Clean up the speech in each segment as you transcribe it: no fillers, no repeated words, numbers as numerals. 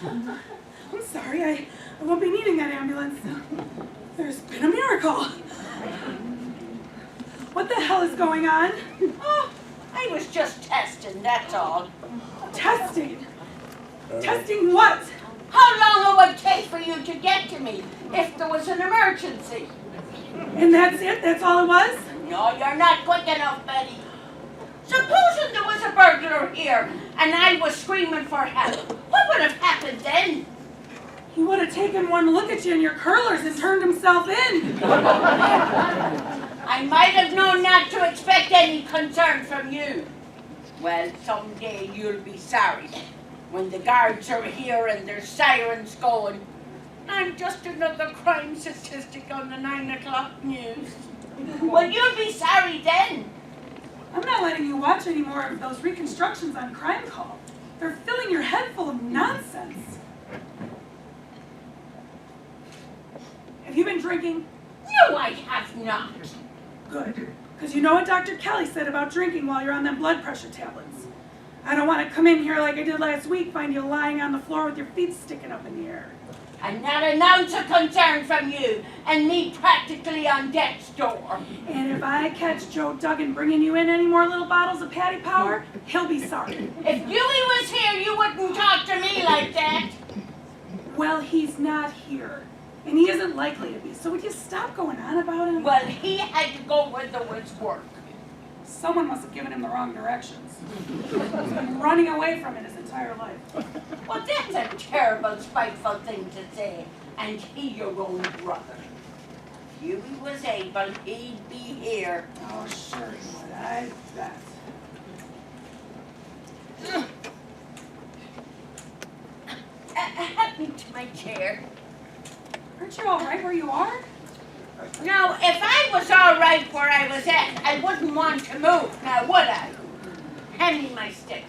I'm sorry, I won't be needing that ambulance. There's been a miracle. What the hell is going on? Oh, I was just testing, that's all. Testing? Testing what? How long it would take for you to get to me if there was an emergency? And that's it? That's all it was? No, you're not quick enough, Betty. Supposing there was a burglar here and I was screaming for help, what would have happened then? He would have taken one look at you in your curlers and turned himself in. I might have known not to expect any concern from you. Well, someday you'll be sorry when the guards are here and their sirens going. I'm just another crime statistic on the 9 o'clock news. Well, you'll be sorry then. I'm not letting you watch any more of those reconstructions on Crime Call. They're filling your head full of nonsense. Have you been drinking? No, I have not. Good. Because you know what Dr. Kelly said about drinking while you're on them blood pressure tablets. I don't want to come in here like I did last week, find you lying on the floor with your feet sticking up in the air. And not an ounce of concern from you, and me practically on death's door. And if I catch Joe Duggan bringing you in any more little bottles of Patty Power, he'll be sorry. If Dewey was here, you wouldn't talk to me like that. Well, he's not here. And he isn't likely to be, so would you stop going on about him? Well, he had to go where there was work. Someone must have given him the wrong directions. He's been running away from it his entire life. Well, that's a terrible, spiteful thing to say. And he your own brother. If Dewey was able, he'd be here. Oh, sure he would. I bet. Help me to my chair. Aren't you all right where you are? Now, if I was all right where I was at, I wouldn't want to move, now would I? Hand me my stick.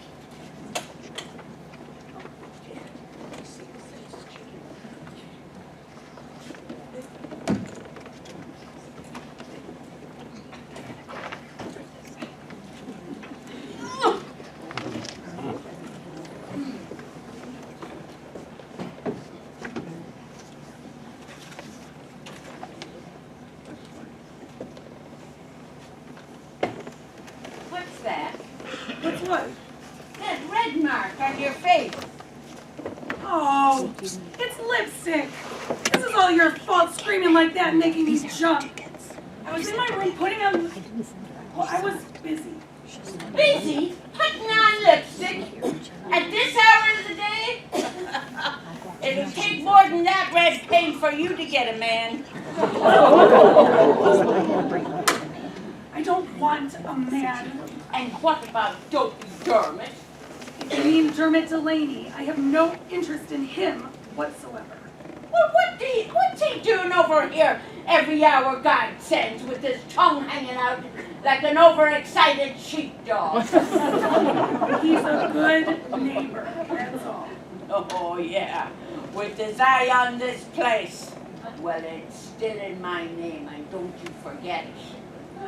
What's what? That red mark on your face. Oh, it's lipstick. This is all your fault, screaming like that and making me jump. I was in my room putting on... Well, I was busy. Busy? Putting on lipstick? At this hour of the day? It'll take more than that red paint for you to get a man. I don't want a man. And what about Dopey Dermot? If you mean Dermot Delaney, I have no interest in him whatsoever. Well, what's he doing over here every hour God sends with his tongue hanging out like an overexcited sheepdog? He's a good neighbor, that's all. Oh, yeah, with his eye on this place. Well, it's still in my name, and don't you forget it.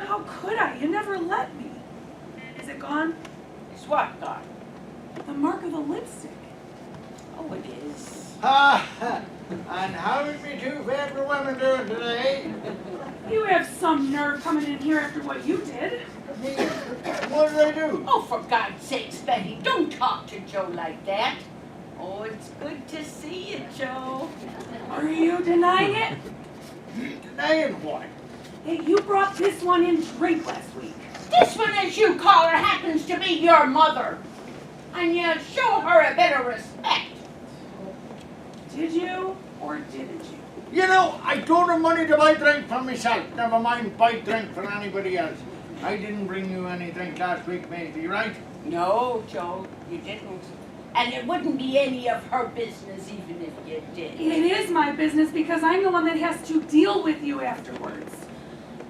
How could I? You never let me. Is it gone? It's what, God? The mark of the lipstick. Oh, it is. And how is me two favorite women doing today? You have some nerve coming in here after what you did. Me? What did I do? Oh, for God's sakes, Betty, don't talk to Joe like that. Oh, it's good to see you, Joe. Are you denying it? Denying what? Hey, you brought this one in drink last week. This one, as you call her, happens to be your mother. And you show her a bit of respect. Did you or didn't you? You know, I don't have money to buy drink for myself. Never mind buy drink for anybody else. I didn't bring you any drink last week, matey, right? No, Joe, you didn't. And it wouldn't be any of her business even if you did. It is my business because I'm the one that has to deal with you afterwards.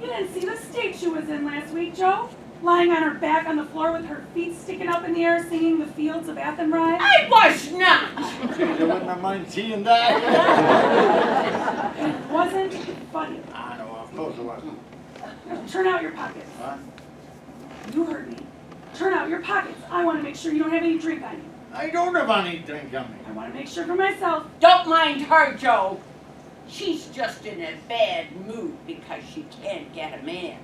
You didn't see the state she was in last week, Joe? Lying on her back on the floor with her feet sticking up in the air singing The Fields of Athenry. I was not! You wouldn't have mind seeing that. It wasn't funny. Ah, no, of course it wasn't. Now, turn out your pockets. What? You heard me. Turn out your pockets. I want to make sure you don't have any drink on you. I don't have any drink on me. I want to make sure for myself. Don't mind her, Joe. She's just in a bad mood because she can't get a man.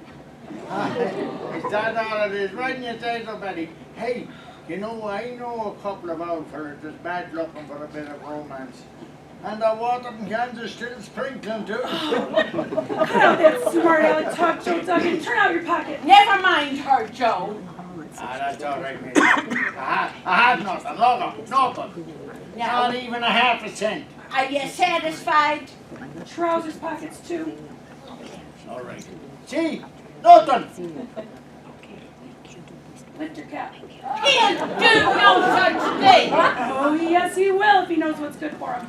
Is that all it is? Right in your say so, Betty. Hey, you know, I know a couple of old fellas that's bad looking for a bit of romance. And the water in cans is still sprinkling too. Cut out that smart aleck talk, Joe Duggan. Turn out your pocket. Never mind her, Joe. That's all right, mate. I have nothing, nothing. Now, Not even a half a cent. are you satisfied? Trousers pockets too. All right. See? Nothing. Lift your cap. He'll do no such thing. Oh, yes, he will if he knows what's good for him.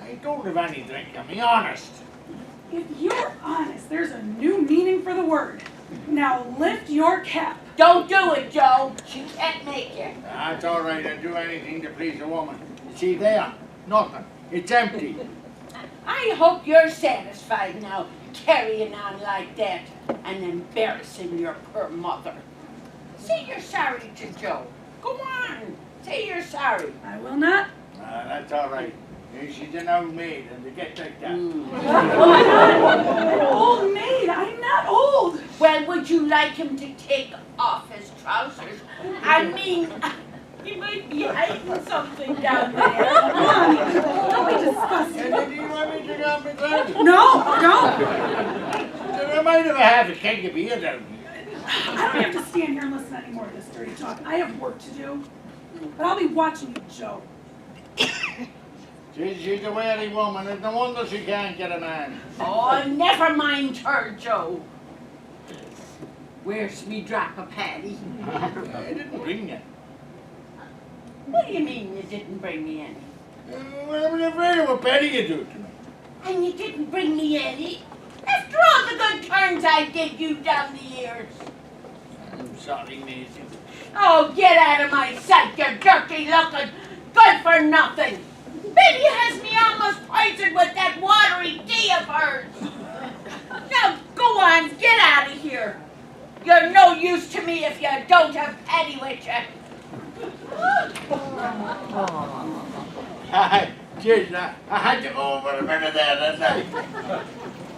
I don't have any drink on me, honest. If you're honest, there's a new meaning for the word. Now lift your cap. Don't do it, Joe. She can't make you. That's all right. I'll do anything to please a woman. See there? Nothing. It's empty. I hope you're satisfied now, carrying on like that and embarrassing your poor mother. Say you're sorry to Joe. Go on. Say you're sorry. I will not. That's all right. She's an old maid, and they get like that. Oh, I'm not an old maid. I'm not old. Well, would you like him to take off his trousers? I mean, he might be hiding something down there. Mommy, don't be disgusting. Do you want me to get off my trousers? No, don't. Then I might have a half a keg of beer down here. I don't have to stand here and listen to any more of this dirty talk. I have work to do. But I'll be watching you, Joe. She's a wary woman. It's no wonder she can't get a man. Oh, never mind her, Joe. Where's me drop of Patty? I didn't bring you. What do you mean you didn't bring me any? Well, I was afraid of what Betty would do to me. And you didn't bring me any? After all the good turns I did you down the years. I'm sorry, Maisie. Oh, get out of my sight, you dirty looking, good for nothing. Betty has me almost poisoned with that watery tea of hers. Now, go on, get out of here. You're no use to me if you don't have Patty with you. Jeez, I had to go over a minute there, didn't I?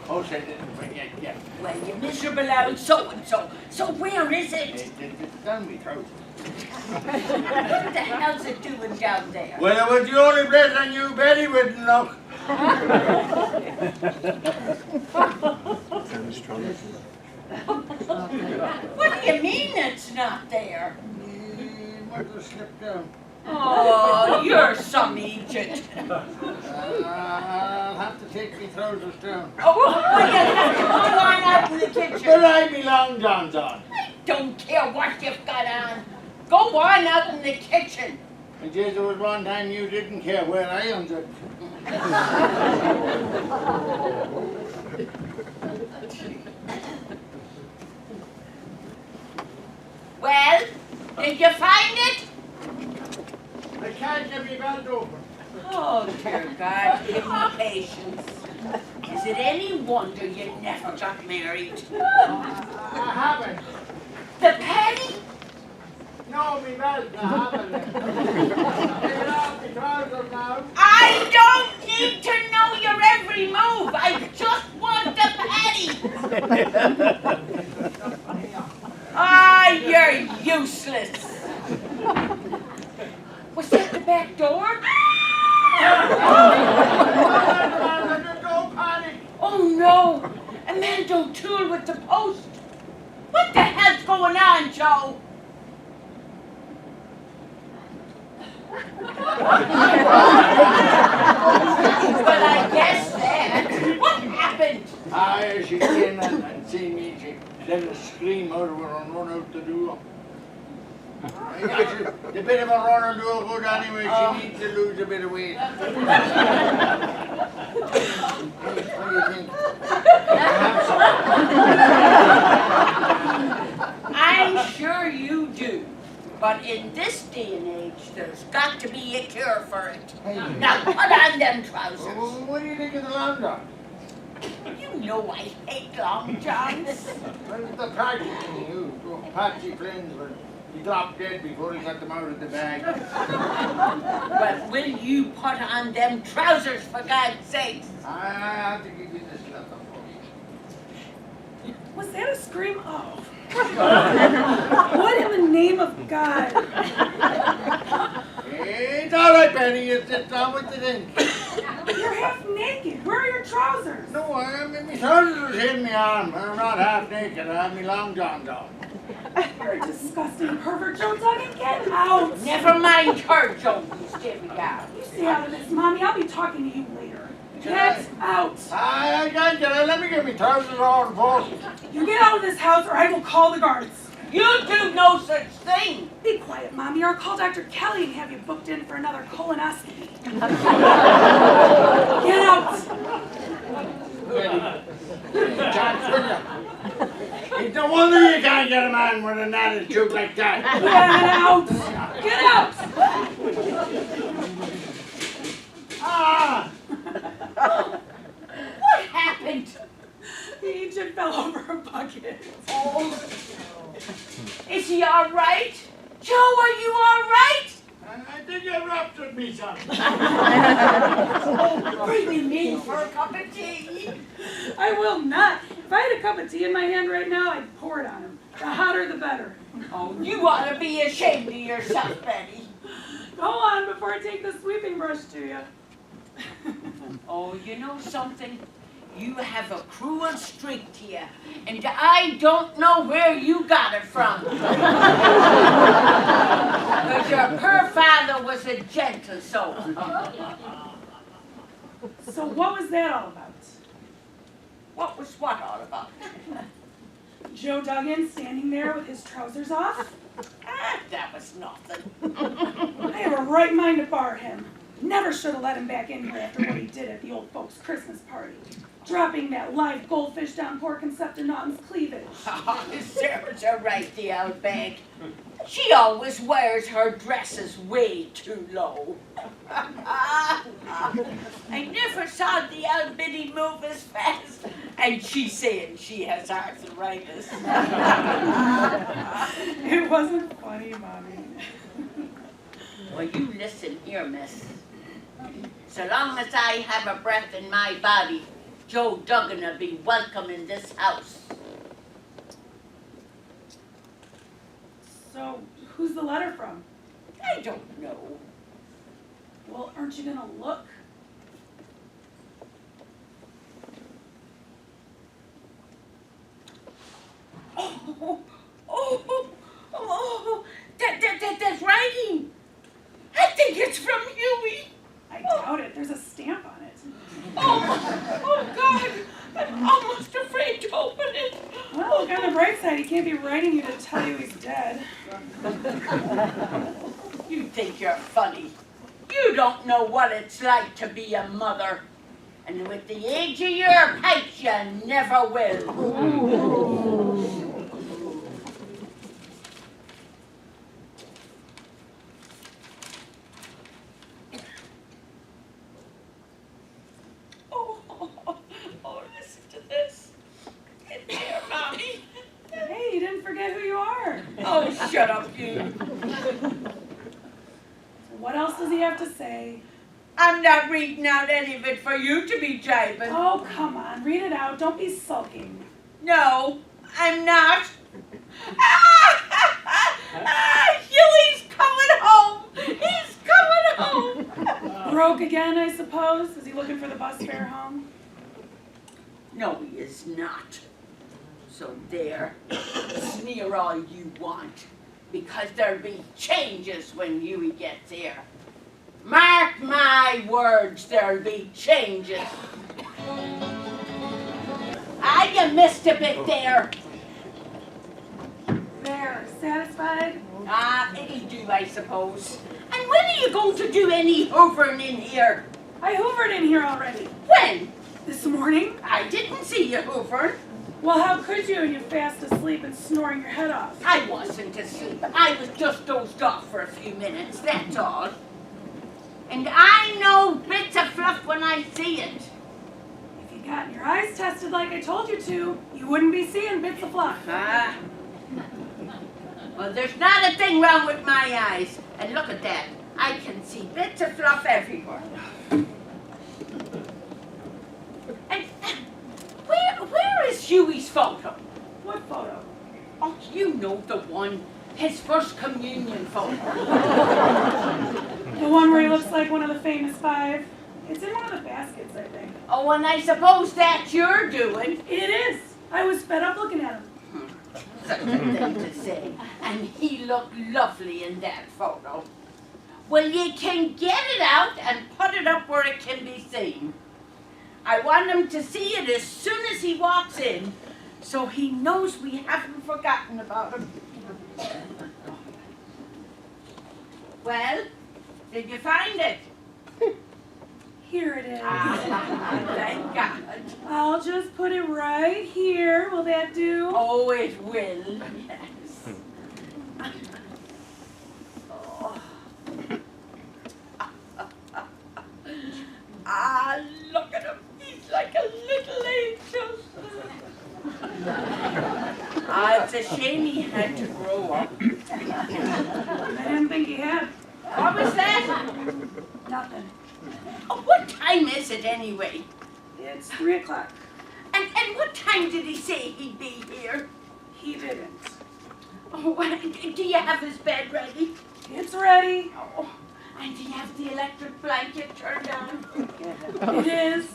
Oh, I didn't bring it yet. Well, you miserable old so-and-so. So where is it? It's down my throat. What the hell's it doing down there? Well, it was the only place I knew Betty wouldn't look. What do you mean it's not there? Must have slipped down. Oh, you're some Egypt. I'll have to take my trousers down. Oh, well, you'll have to go on out in the kitchen. But I be long johns on. I don't care what you've got on. Go on out in the kitchen. And jeez, there was one time you didn't care where I ended. Well, did you find it? I can't get my belt open. Oh, dear God, give me patience. Is it any wonder you never got married? I haven't. The Patty? No, me belt, I haven't. Take off the trousers now. I don't need to know your every move. I just want the Patty. Ah, you're useless. Was that the back door? Don't panic. Oh no, Amanda O'Toole with the post. What the hell's going on, Joe? Well, I guess that. What happened? She came in and seen me. She let a scream out of her and run out the door. The bit of a run will do her good anyway. She needs to lose a bit of weight. What do you think? I'm sure you do. But in this day and age, there's got to be a cure for it. Now put on them trousers. What do you think of the long john? You know I hate long johns. Well, it's the patchy thing you use. Patchy friends, but He dropped dead before he got them out of the bag. Well, will you put on them trousers, for God's sakes? I have to give you this letter. Was that a scream? Oh. What in the name of God? It's all right, Benny. It's not what you think. You're half naked. Where are your trousers? No, my trousers was in my arm. I'm not half naked. I have my long johns on. You're a disgusting pervert, Joe Duggan. Get out. Never mind her, Joe. You stay me out. You stay out of this, Mommy. I'll be talking to you later. Get out. I can't get it. Let me get my trousers on first. You get out of this house or I will call the guards. You do no such thing. Be quiet, Mommy, or I'll call Dr. Kelly and have you booked in for another colonoscopy. Get out. It's no wonder you can't get a man with an attitude like that. Get out. Get out. Ah! What happened? The agent fell over a bucket. Oh. Is he all right? Joe, are you all right? I think you ruptured me, son. Bring him in for a cup of tea. I will not. If I had a cup of tea in my hand right now, I'd pour it on him. The hotter, the better. Oh, you ought to be ashamed of yourself, Betty. Go on before I take the sweeping brush to you. Oh, you know something? You have a cruel streak to you, and I don't know where you got it from. Because your poor father was a gentle soul. So what was that all about? What was what all about? Joe Duggan standing there with his trousers off? Ah, that was nothing. I have a right mind to bar him. Never should have let him back in here after what he did at the old folks' Christmas party. Dropping that live goldfish down poor Concepta Naughton's cleavage. Oh, Sarah's a right, the old bag. She always wears her dresses way too low. I never saw the old biddy move as fast. And she's saying she has arthritis. It wasn't funny, Mommy. Well, you listen here, miss. So long as I have a breath in my body, Joe Duggan will be welcome in this house. So, who's the letter from? I don't know. Well, aren't you gonna look? That's writing. I think it's from Huey. I doubt it. There's a stamp on it. Oh God, I'm almost afraid to open it. Well, look on the bright side. He can't be writing you to tell you he's dead. You think you're funny. You don't know what it's like to be a mother. And with the age of your pipes, you never will. Oh, listen to this. Get there, Mommy. Hey, you didn't forget who you are. Oh, shut up, you. What else does he have to say? I'm not reading out any of it for you to be jibing. Oh, come on. Read it out. Don't be sulking. No, I'm not. Huey's coming home. He's coming home. Broke again, I suppose? Is he looking for the bus fare home? No, he is not. So there, sneer all you want, because there'll be changes when Huey gets here. Mark my words, there'll be changes. Ah, you missed a bit there. There, satisfied? Ah, it'll do, I suppose. And when are you going to do any hoovering in here? I hoovered in here already. When? This morning? I didn't see you hoovering. Well, how could you when you're fast asleep and snoring your head off? I wasn't asleep. I was just dozed off for a few minutes, that's all. And I know bits of fluff when I see it. If you'd gotten your eyes tested like I told you to, you wouldn't be seeing bits of fluff. Ah. Well, there's not a thing wrong with my eyes. And look at that. I can see bits of fluff everywhere. And where is Huey's photo? What photo? Oh, you know the one. His first communion photo. The one where he looks like one of the famous five. It's in one of the baskets, I think. Oh, and I suppose that's your doing. It is. I was fed up looking at him. Such a thing to say. And he looked lovely in that photo. Well, you can get it out and put it up where it can be seen. I want him to see it as soon as he walks in, so he knows we haven't forgotten about him. Well, did you find it? Here it is. Thank God. I'll just put it right here. Will that do? Oh, it will, yes. Oh. Ah, look at him. He's like a little angel. Ah, it's a shame he had to grow up. I didn't think he had. What was that? Nothing. Oh, what time is it anyway? It's 3 o'clock. And what time did he say he'd be here? He didn't. Oh, do you have his bed ready? It's ready. Oh, and do you have the electric blanket turned on? It is.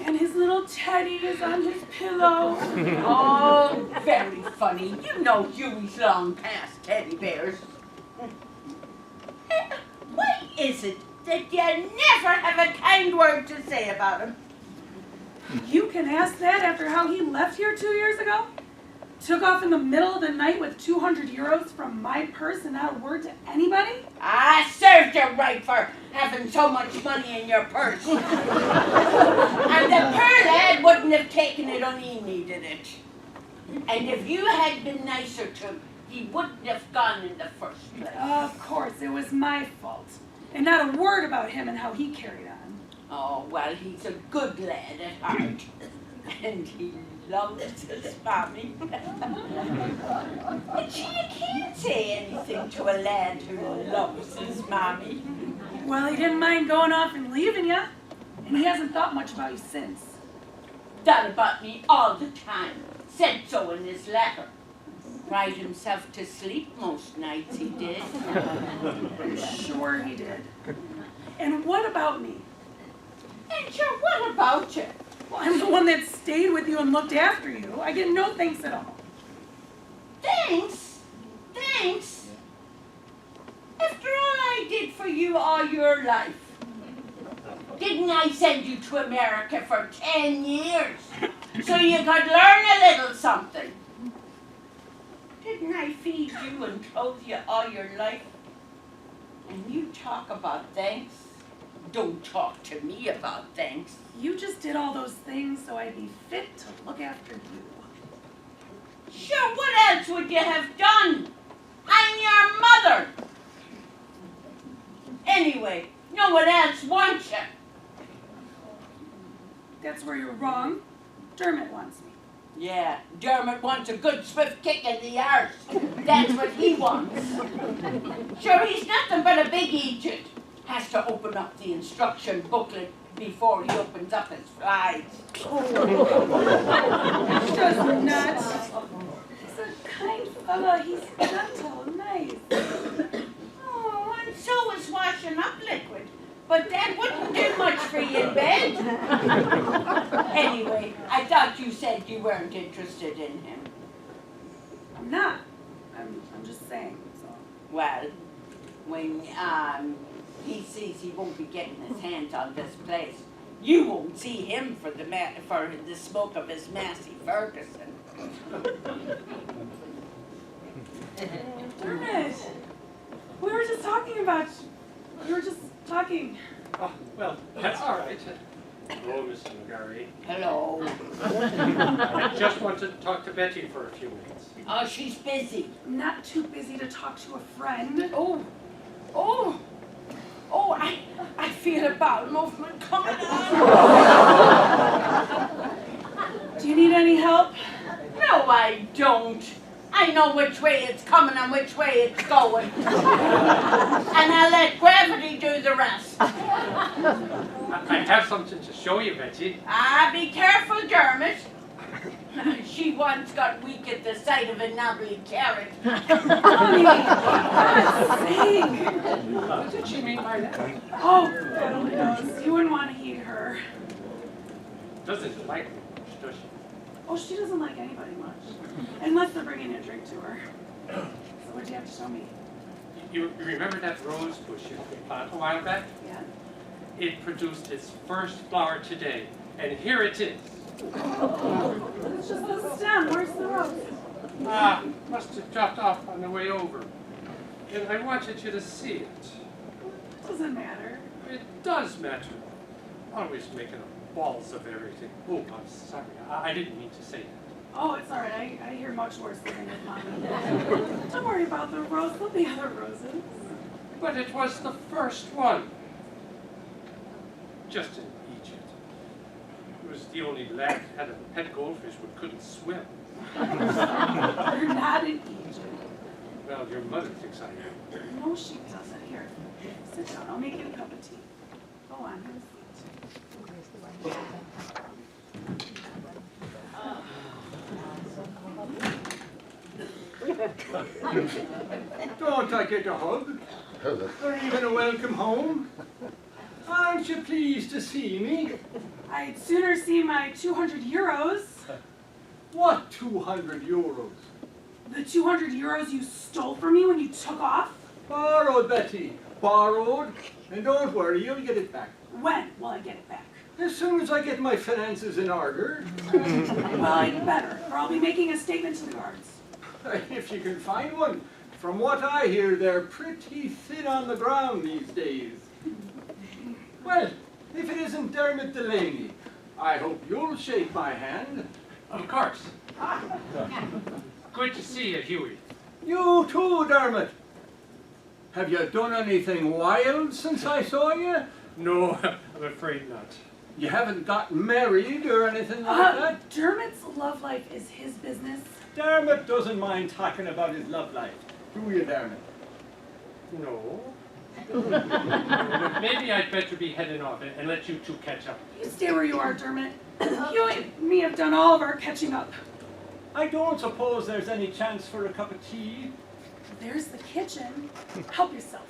And his little teddy is on his pillow. Oh, very funny. You know Huey's long past teddy bears. Why is it that you never have a kind word to say about him? You can ask that after how he left here 2 years ago? Took off in the middle of the night with 200 euros from my purse and not a word to anybody? I served you right for having so much money in your purse. And the poor lad wouldn't have taken it when he needed it. And if you had been nicer to him, he wouldn't have gone in the first place. Of course, it was my fault. And not a word about him and how he carried on. Oh, well, he's a good lad at heart. And he loves his mommy. And you can't say anything to a lad who loves his mommy. Well, he didn't mind going off and leaving you. And he hasn't thought much about you since. Thought about me all the time. Said so in his letter. Cried himself to sleep most nights, he did. I'm sure he did. And what about me? And sure, what about you? Well, I'm the one that stayed with you and looked after you. I get no thanks at all. Thanks? Thanks? After all I did for you all your life. Didn't I send you to America for 10 years so you could learn a little something? Didn't I feed you and clothe you all your life? And you talk about thanks? Don't talk to me about thanks. You just did all those things so I'd be fit to look after you. Sure, what else would you have done? I'm your mother. Anyway, no one else wants you. That's where you're wrong. Dermot wants me. Yeah, Dermot wants a good swift kick in the arse. That's what he wants. Sure, he's nothing but a big Egypt. Has to open up the instruction booklet before he opens up his slides. Does not. He's a kind fella. He's gentle, nice. Oh, and so is washing up liquid. But that wouldn't do much for you in bed. Anyway, I thought you said you weren't interested in him. I'm not. I'm just saying. So. Well, when he sees he won't be getting his hands on this place, you won't see him for the smoke of his Massey Ferguson. Dermot, we were just talking about. We were just talking. Oh, well, that's all right. Hello, Mrs. McGarry. Hello. I just want to talk to Betty for a few minutes. Oh, she's busy. I'm not too busy to talk to a friend. Oh, I feel a bowel movement coming on. Do you need any help? No, I don't. I I know which way it's coming and which way it's going. And I'll let gravity do the rest. I have something to show you, Betty. Ah, be careful, Dermot. She once got weak at the sight of a knobbly carrot. Mommy, God's sake. What did she mean by that? Oh, God only knows. You wouldn't want to heed her. Doesn't like me much, does she? Oh, she doesn't like anybody much. Unless they're bringing a drink to her. So what'd you have to show me? You remember that rose bush you planted a while back? Yeah? It produced its first flower today, and here it is. It's just the stem. Where's the rose? Ah, must have dropped off on the way over. And I wanted you to see it. Doesn't matter. It does matter. Always making balls of everything. Oh, I'm sorry. I didn't mean to say that. Oh, it's all right. I hear much worse living with Mommy. Don't worry about the rose. There'll be other roses. But it was the first one. Just in Egypt. It was the only lad who had a pet goldfish but couldn't swim. You're not in Egypt. Well, your mother thinks I am. No, she doesn't. Here, sit down. I'll make you a cup of tea. Go on, have a seat. Don't I get a hug? Or even a welcome home? Aren't you pleased to see me? I'd sooner see my 200 euros. What 200 euros? The 200 euros you stole from me when you took off? Borrowed, Betty. Borrowed. And don't worry, you'll get it back. When will I get it back? As soon as I get my finances in order. Well, you'd better, or I'll be making a statement to the guards. If you can find one. From what I hear, they're pretty thin on the ground these days. Well, if it isn't Dermot Delaney, I hope you'll shake my hand. Of course. Good to see you, Huey. You too, Dermot. Have you done anything wild since I saw you? No, I'm afraid not. You haven't got married or anything like that? Dermot's love life is his business. Dermot doesn't mind talking about his love life. Do you, Dermot? No. Maybe I'd better be heading off and let you two catch up. You stay where you are, Dermot. You and me have done all of our catching up. I don't suppose there's any chance for a cup of tea. There's the kitchen. Help yourself.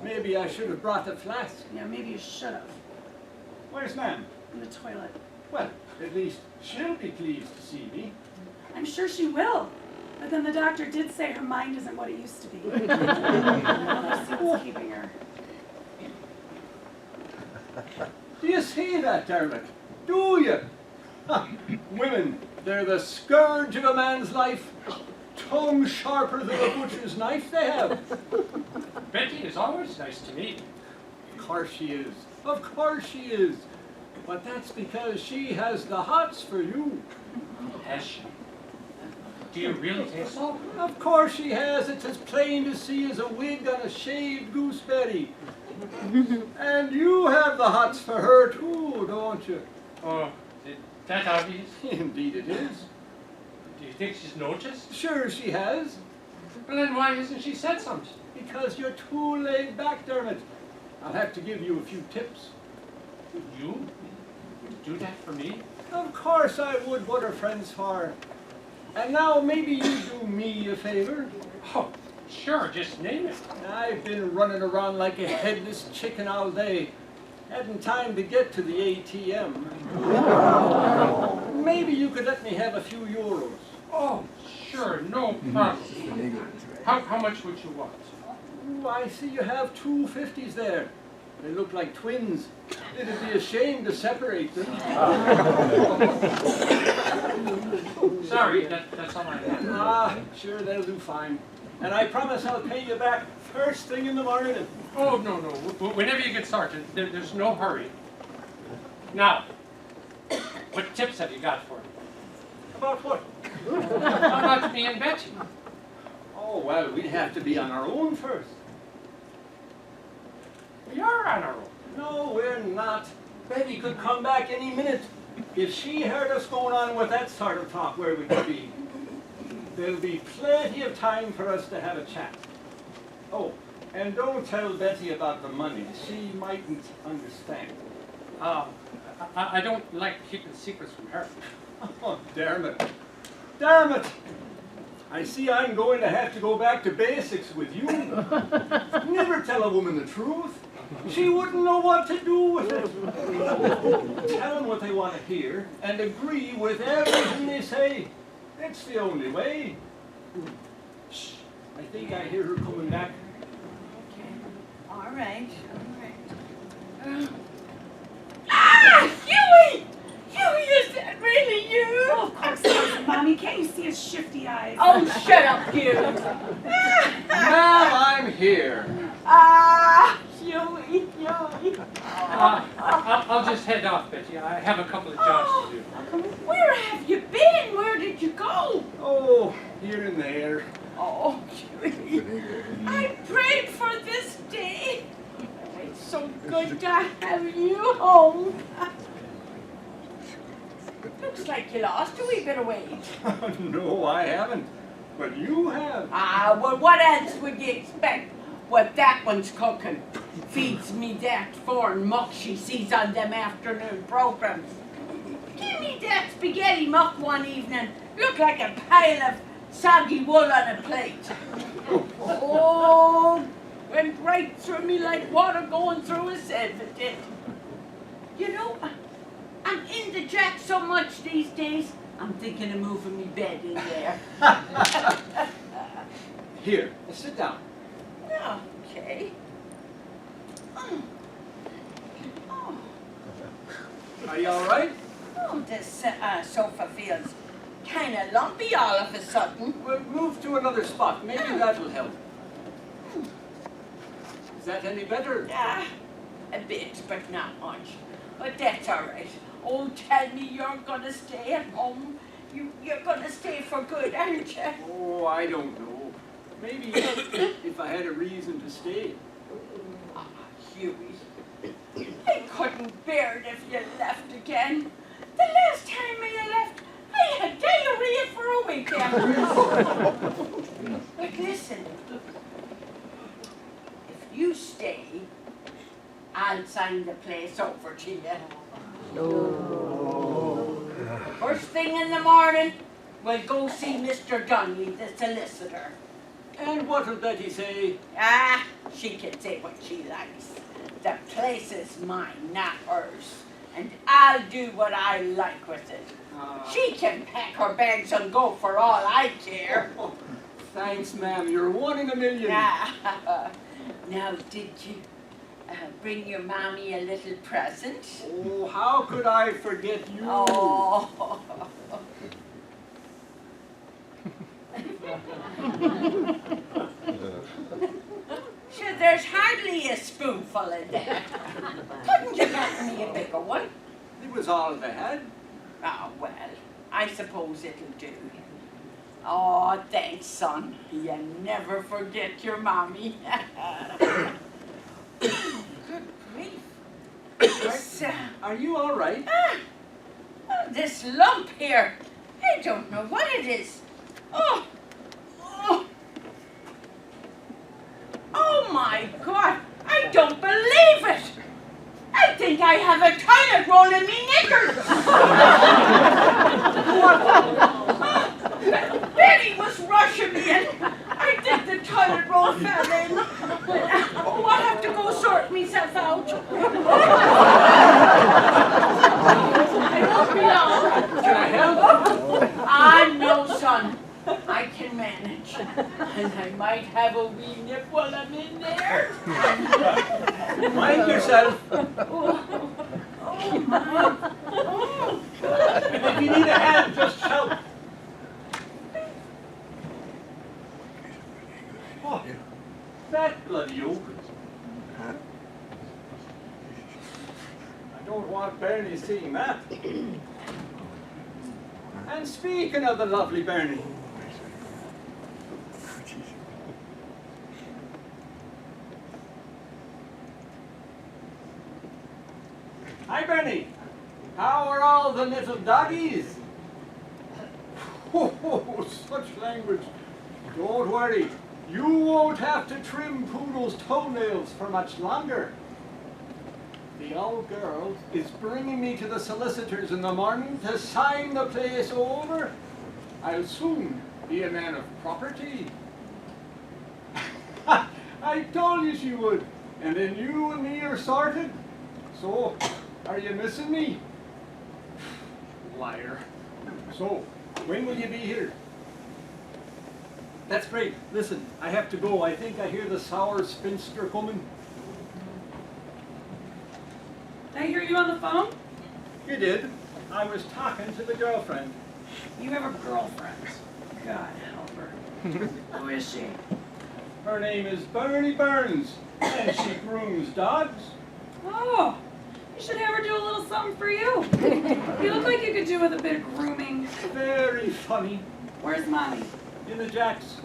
Maybe I should have brought the flask. Yeah, maybe you should have. Where's Ma'am? In the toilet. Well, at least she'll be pleased to see me. I'm sure she will. But then the doctor did say her mind isn't what it used to be. Let's see what's keeping her. Do you see that, Dermot? Do you? Women, they're the scourge of a man's life. Tongue sharper than a butcher's knife they have. Betty is always nice to me. Of course she is. Of course she is. But that's because she has the hots for you. Has she? Do you really think so? Of course she has. It's as plain to see as a wig on a shaved gooseberry. And you have the hots for her too, don't you? Oh, is that obvious? Indeed it is. Do you think she's noticed? Sure she has. Well, then why hasn't she said something? Because you're too laid back, Dermot. I'll have to give you a few tips. You? Would do that for me? Of course I would. What are friends for? And now maybe you do me a favor. Oh, sure, just name it. I've been running around like a headless chicken all day. Hadn't time to get to the ATM. Maybe you could let me have a few euros. Oh, sure, no problem. How much would you want? Ooh, I see you have two 50s there. They look like twins. It'd be a shame to separate them. Sorry, that's all I have. Ah, sure, they'll do fine. And I promise I'll pay you back first thing in the morning. Oh, no. Whenever you get started, there's no hurry. Now, what tips have you got for me? About what? About me and Betty. Oh, well, we'd have to be on our own first. We are on our own. No, we're not. Betty could come back any minute. If she heard us going on with that sort of talk, where would we be? There'll be plenty of time for us to have a chat. Oh, and don't tell Betty about the money. She mightn't understand. I don't like keeping secrets from her. Oh, damn it. Damn it! I see I'm going to have to go back to basics with you. Never tell a woman the truth. She wouldn't know what to do with it. Tell them what they want to hear and agree with everything they say. That's the only way. Shh. I think I hear her coming back. Okay. All right. Ah! Huey! Huey, is that really you? Oh, of course it wasn't, Mommy. Can't you see his shifty eyes? Oh, shut up, you. Ma'am, I'm here. Ah, Huey. I'll just head off, Betty. I have a couple of jobs to do. Where have you been? Where did you go? Oh, here and there. Oh, Huey. I prayed for this day. It's so good to have you home. Looks like you lost a wee bit of weight. No, I haven't. But you have. Ah, well, what else would you expect? What that one's cooking feeds me that foreign muck she sees on them afternoon programs. Give me that spaghetti muck one evening. Looked like a pile of soggy wool on a plate. Oh, went right through me like water going through a sieve, it did. You know, I'm in the jack so much these days, I'm thinking of moving me bed in there. Here, sit down. Okay. Oh. Are you all right? Oh, this sofa feels kind of lumpy all of a sudden. Well, move to another spot. Maybe that'll help. Is that any better? Yeah, a bit, but not much. But that's all right. Oh, tell me you're gonna stay at home. You're gonna stay for good, aren't you? Oh, I don't know. Maybe if I had a reason to stay. Ah, Huey, I couldn't bear it if you left again. The last time you left, I had diarrhea for a week afterwards. But listen, if you stay, I'll sign the place over to you. First thing in the morning, we'll go see Mr. Dunley, the solicitor. And what'll Betty say? Ah, she can say what she likes. The place is mine, not hers. And I'll do what I like with it. She can pack her bags and go for all I care. Oh, thanks, ma'am. You're one in a million. Now, did you bring your mommy a little present? Oh, how could I forget you? Oh. Sure, there's hardly a spoonful in there. Couldn't you get me a bigger one? It was all they had. Oh, well, I suppose it'll do. Oh, thanks, son. You never forget your mommy. Good grief. Are you all right? This lump here, I don't know what it is. Oh, oh my God, I don't believe it. I think I have a toilet roll in me knickers. Betty was rushing me in. I think the toilet roll fell in. Oh, I'll have to go sort myself out. I won't be long. Can I help? No, son. I can manage. And I might have a wee nip while I'm in there. Mind yourself. Oh, my. Oh. If you need a hand, just shout. Oh, that bloody opens. I don't want Bernie seeing that. And speaking of the lovely Bernie, hi Bernie, how are all the little doggies? Oh, such language. Don't worry. You won't have to trim Poodle's toenails for much longer. The old girl is bringing me to the solicitors in the morning to sign the place over. I'll soon be a man of property. I told you she would. And then you and me are sorted. So, are you missing me? Liar. So, when will you be here? That's great. Listen, I have to go. I think I hear the sour spinster coming. Did I hear you on the phone? You did. I was talking to the girlfriend. You have a girlfriend. God help her. Who is she? Her name is Bernie Burns, and she grooms dogs. Oh, you should have her do a little something for you. You look like you could do with a bit of grooming. Very funny. Where's Mommy? In the jacks.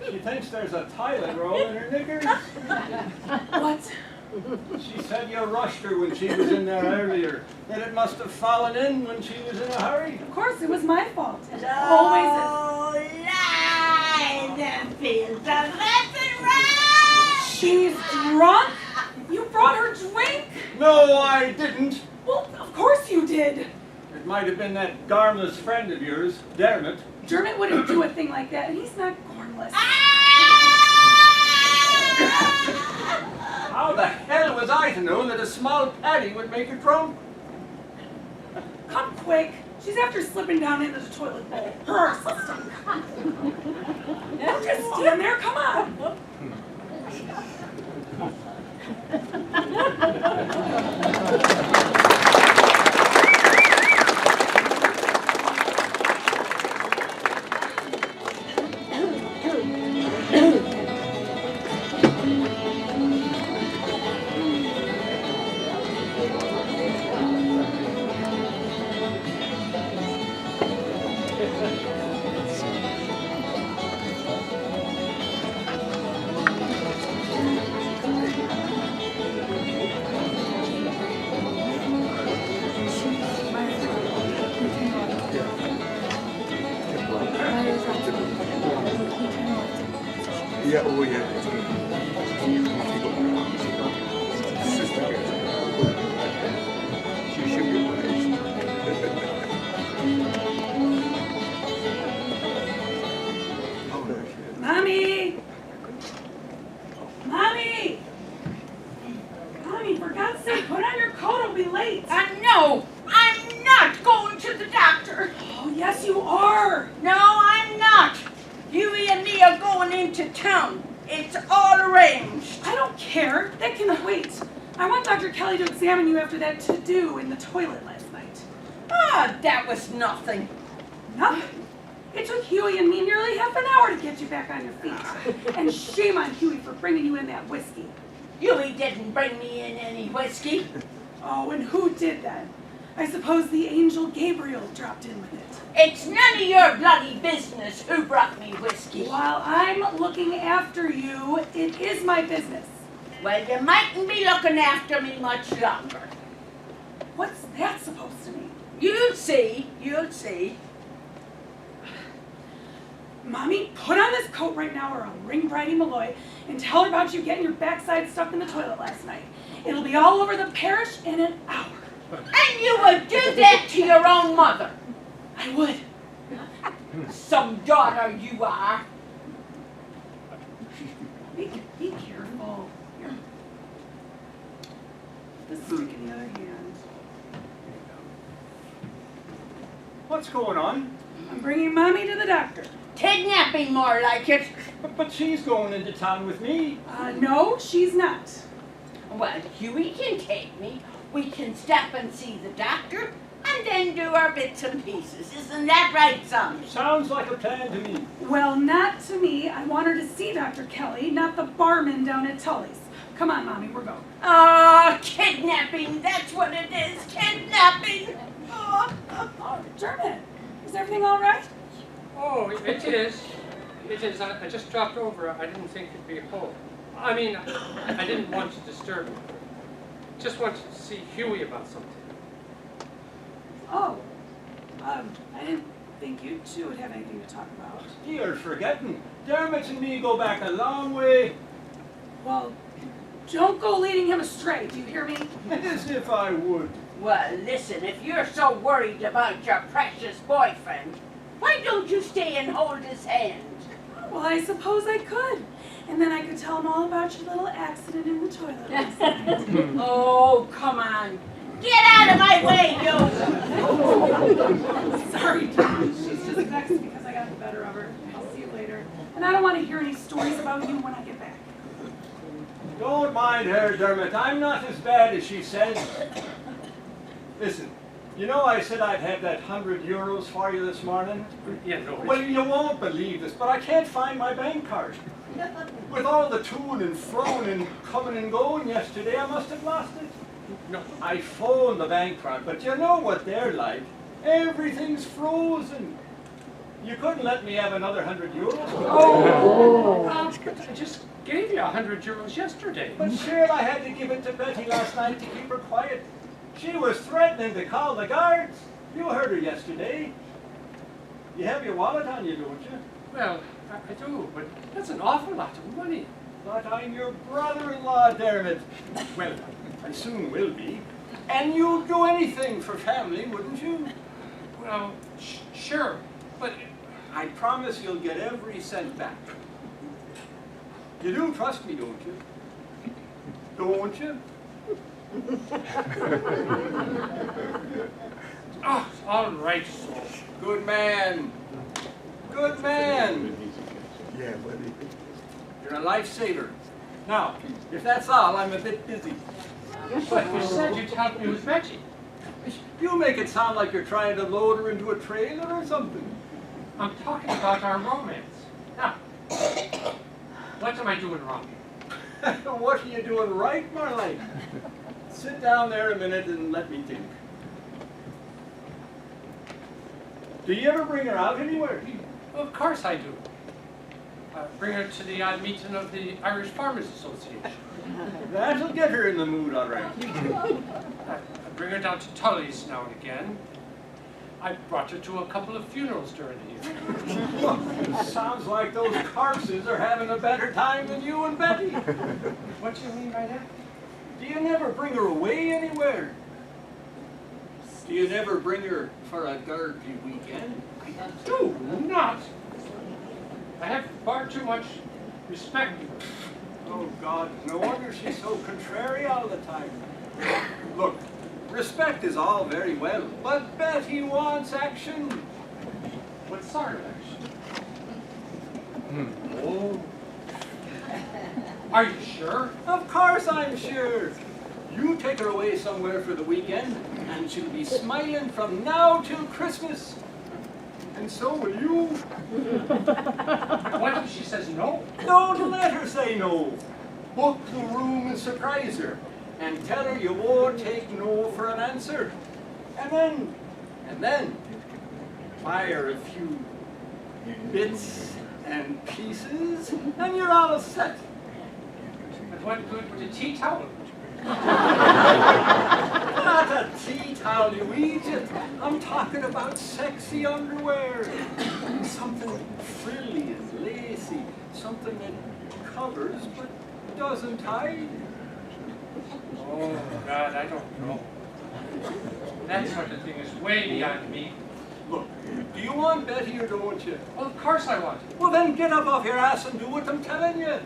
She thinks there's a toilet roll in her knickers. What? She said you rushed her when she was in there earlier, that it must have fallen in when she was in a hurry. Of course, it was my fault. It always is. Oh, lie the fields of Lebanon. She's drunk? You brought her drink? No, I didn't. Well, of course you did. It might have been that garmless friend of yours, Dermot. Dermot wouldn't do a thing like that, and he's not gormless. How the hell was I to know that a small paddy would make her drunk? Come quick. She's after slipping down into the toilet bowl. Her system. Don't just stand there. Come on. Yeah, oh yeah. She should be wise. Mommy! Mommy! Mommy, for God's sake, put on your coat. It'll be late. No, I'm not going to the doctor. Oh, yes, you are. No, I'm not. Huey and me are going into town. It's all arranged. I don't care. That can wait. I want Dr. Kelly to examine you after that to-do in the toilet last night. Ah, that was nothing. Nothing. It took Huey and me nearly half an hour to get you back on your feet. And shame on Huey for bringing you in that whiskey. Huey didn't bring me in any whiskey. Oh, and who did that? I suppose the angel Gabriel dropped in with it. It's none of your bloody business who brought me whiskey. While I'm looking after you, it is my business. Well, you mightn't be looking after me much longer. What's that supposed to mean? You'll see, you'll see. Mommy, put on this coat right now or I'll ring Bridie Malloy and tell her about you getting your backside stuck in the toilet last night. It'll be all over the parish in an hour. And you would do that to your own mother. I would. Some daughter you are. Be careful. Here. The stick in the other hand. What's going on? I'm bringing Mommy to the doctor. Kidnapping more like it. But she's going into town with me. No, she's not. Well, Huey can take me. We can stop and see the doctor and then do our bits and pieces. Isn't that right, son? Sounds like a plan to me. Well, not to me. I want her to see Dr. Kelly, not the barman down at Tully's. Come on, Mommy, we're going. Oh, kidnapping. That's what it is. Kidnapping. Oh. Oh, Dermot, is everything all right? Oh, it is. It is. I just dropped over. I didn't think it'd be a hole. I mean, I didn't want to disturb you. Just wanted to see Huey about something. Oh, I didn't think you two would have anything to talk about. You're forgetting. Dermot and me go back a long way. Well, don't go leading him astray, do you hear me? As if I would. Well, listen, if you're so worried about your precious boyfriend, why don't you stay and hold his hand? Well, I suppose I could. And then I could tell him all about your little accident in the toilet last night. Oh, come on. Get out of my way, you! Sorry, Tom. She's just vexed because I got the better of her. I'll see you later. And I don't want to hear any stories about you when I get back. Don't mind her, Dermot. I'm not as bad as she says. Listen, you know I said I'd have that €100 for you this morning? Yeah, no. Well, you won't believe this, but I can't find my bank card. With all the to-ing and fro-ing and coming and going yesterday, I must have lost it. No. I phoned the bank card, but you know what they're like. Everything's frozen. You couldn't let me have another €100. Oh! I just gave you €100 yesterday. But sure, I had to give it to Betty last night to keep her quiet. She was threatening to call the guards. You heard her yesterday. You have your wallet on you, don't you? Well, I do, but that's an awful lot of money. But I'm your brother-in-law, Dermot. Well, I soon will be. And you'd do anything for family, wouldn't you? Well, sure, but I promise you'll get every cent back. You do trust me, don't you? Don't you? oh, all right, so. Good man. Good man. Yeah, buddy. You're a lifesaver. Now, if that's all, I'm a bit busy. But you said you'd help me with Betty. You make it sound like you're trying to load her into a trailer or something. I'm talking about our romance. Now, what am I doing wrong? What are you doing right, Marlene? Sit down there a minute and let me think. Do you ever bring her out anywhere? Well, of course I do. Bring her to the meeting of the Irish Farmers Association. That'll get her in the mood, all right. I bring her down to Tully's now and again. I brought her to a couple of funerals during the year. Sounds like those corpses are having a better time than you and Betty. What do you mean by that? Do you never bring her away anywhere? Do you never bring her for a dirty weekend? I do not. I have far too much respect for her. Oh, God, no wonder she's so contrary all the time. Look, respect is all very well, but Betty wants action. What sort of action? Oh, Are you sure? of course I'm sure. You take her away somewhere for the weekend, and she'll be smiling from now till Christmas. And so will you. What if she says no? Don't let her say no. Book the room and surprise her. And tell her you won't take no for an answer. And then, buy her a few bits and pieces, and you're all set. But what good would a tea towel? Not a tea towel, you idiot. I'm talking about sexy underwear. Something frilly and lacy. Something that covers but doesn't hide. Oh, God, I don't know. That sort of thing is way beyond me. Look, do you want Betty or don't you? Well, of course I want it. Well, then get up off your ass and do what I'm telling you.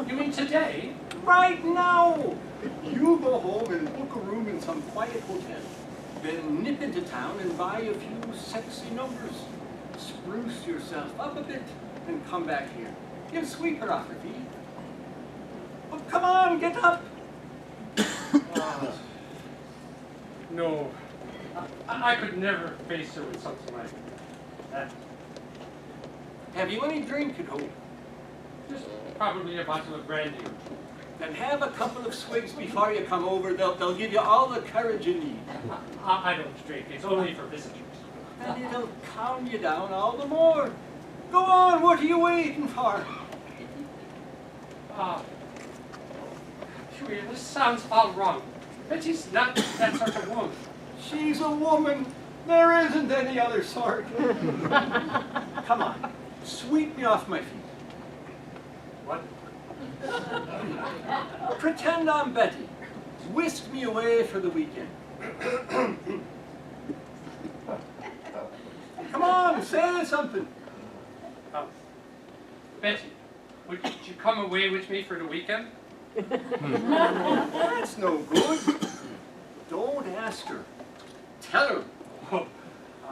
You mean today? Right now. You go home and book a room in some quiet hotel. Then nip into town and buy a few sexy numbers. Spruce yourself up a bit and come back here. You'll sweep her off her feet. Well, come on, get up. No. I could never face her with something like that. Have you any drink at home? Just probably a bottle of brandy. Then have a couple of swigs before you come over. They'll give you all the courage you need. I don't drink. It's only for visitors. And it'll calm you down all the more. Go on, what are you waiting for? Huey, this sounds all wrong. Betty's not that sort of woman. She's a woman. There isn't any other sort. Come on, sweep me off my feet. What? Pretend I'm Betty. Whisk me away for the weekend. Come on, say something. Betty, would you come away with me for the weekend? That's no good. Don't ask her. Tell her. Oh,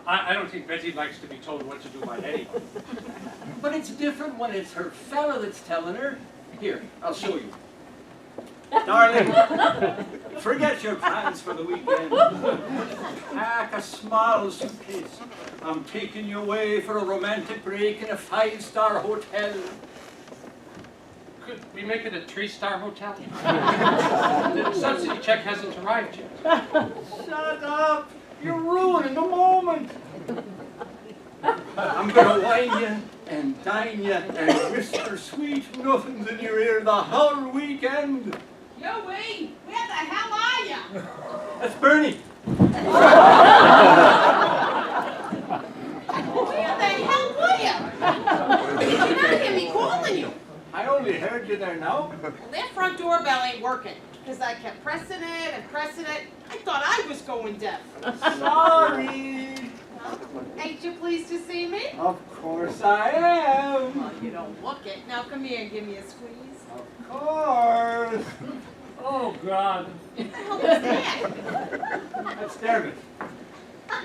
I don't think Betty likes to be told what to do by anyone. But it's different when it's her fella that's telling her. Here, I'll show you. Darling, forget your plans for the weekend. Pack a small suitcase. I'm taking you away for a romantic break in a 5-star hotel. Could we make it a 3-star hotel? The subsidy check hasn't arrived yet. Shut up! You're ruining the moment. I'm gonna wine you and dine you and whisper sweet nothings in your ear the whole weekend. Joey, where the hell are you? That's Bernie. Where the hell were you? Did you not hear me calling you? I only heard you there now. Well, that front doorbell ain't working because I kept pressing it and pressing it. I thought I was going deaf. Sorry. Ain't you pleased to see me? Of course I am. Well, you don't look it. Now come here and give me a squeeze. Of course. Oh, God. What the hell is that? That's Dermot.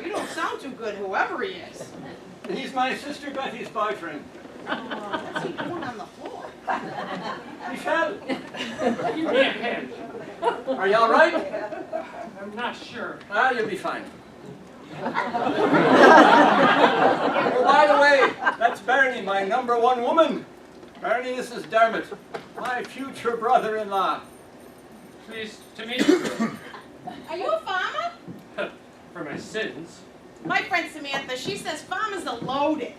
You don't sound too good, whoever he is. He's my sister Betty's boyfriend. What's he doing on the floor? Michelle, Give me a hand. are you all right? I'm not sure. Ah, you'll be fine. Oh, by the way, that's Bernie, my #1 woman. Bernie, this is Dermot, my future brother-in-law. Pleased to meet you. Are you a farmer? For my sins. My friend Samantha, she says farmers are loaded.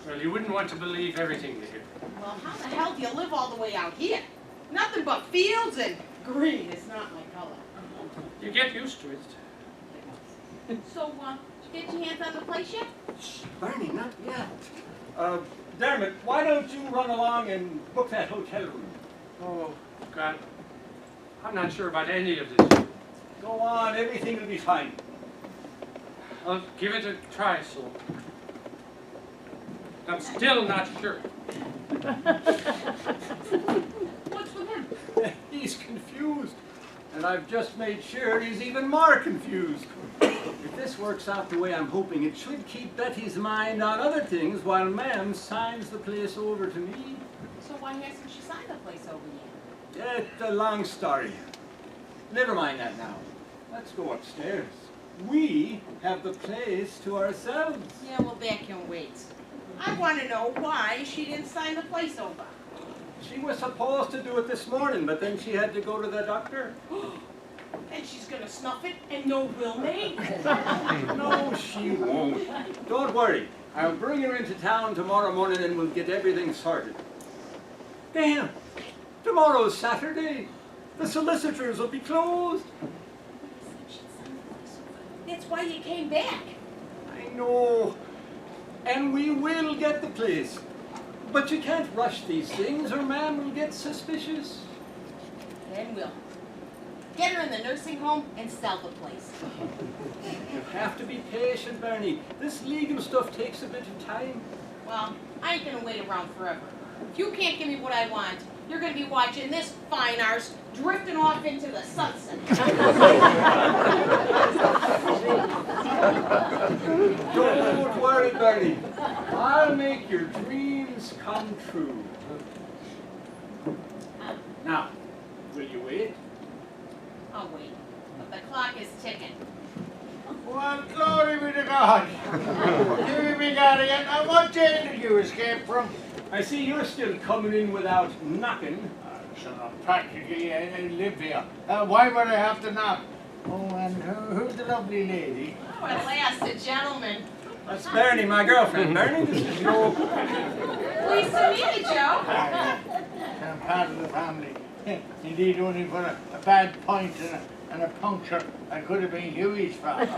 Well, you wouldn't want to believe everything you hear. Well, how the hell do you live all the way out here? Nothing but fields and green. It's not my color. You get used to it. So, did you get your hands on the place yet? Shh, Bernie, not yet. Dermot, why don't you run along and book that hotel room? Oh, God. I'm not sure about any of this. Go on, everything will be fine. I'll give it a try, so. I'm still not sure. What's with him? He's confused, and I've just made sure he's even more confused. If this works out the way I'm hoping, it should keep Betty's mind on other things while Ma'am signs the place over to me. So why hasn't she signed the place over yet? It's a long story. Never mind that now. Let's go upstairs. We have the place to ourselves. Yeah, well, that can wait. I want to know why she didn't sign the place over. She was supposed to do it this morning, but then she had to go to the doctor. And she's gonna snuff it and no will made. No, she won't. Don't worry. I'll bring her into town tomorrow morning and we'll get everything sorted. Damn! Tomorrow's Saturday. The solicitors will be closed. That's why you came back. I know. And we will get the place. But you can't rush these things or Ma'am will get suspicious. Then we'll get her in the nursing home and sell the place. You have to be patient, Bernie. This legal stuff takes a bit of time. Well, I ain't gonna wait around forever. If you can't give me what I want, you're gonna be watching this fine arse drifting off into the sunset. Don't worry, Bernie. I'll make your dreams come true. Now, will you wait? I'll wait. But the clock is ticking. Well, glory be to God. Here we got again. Now, what jail did you escape from? I see you're still coming in without knocking. Son of practically, I live here. Why would I have to knock? Oh, and who's the lovely lady? Oh, at last, a gentleman. That's Bernie, my girlfriend. Bernie, this is Joe. Pleased to meet you, Joe. I'm part of the family. Indeed, only for a bad point and a puncture. I could have been Huey's father.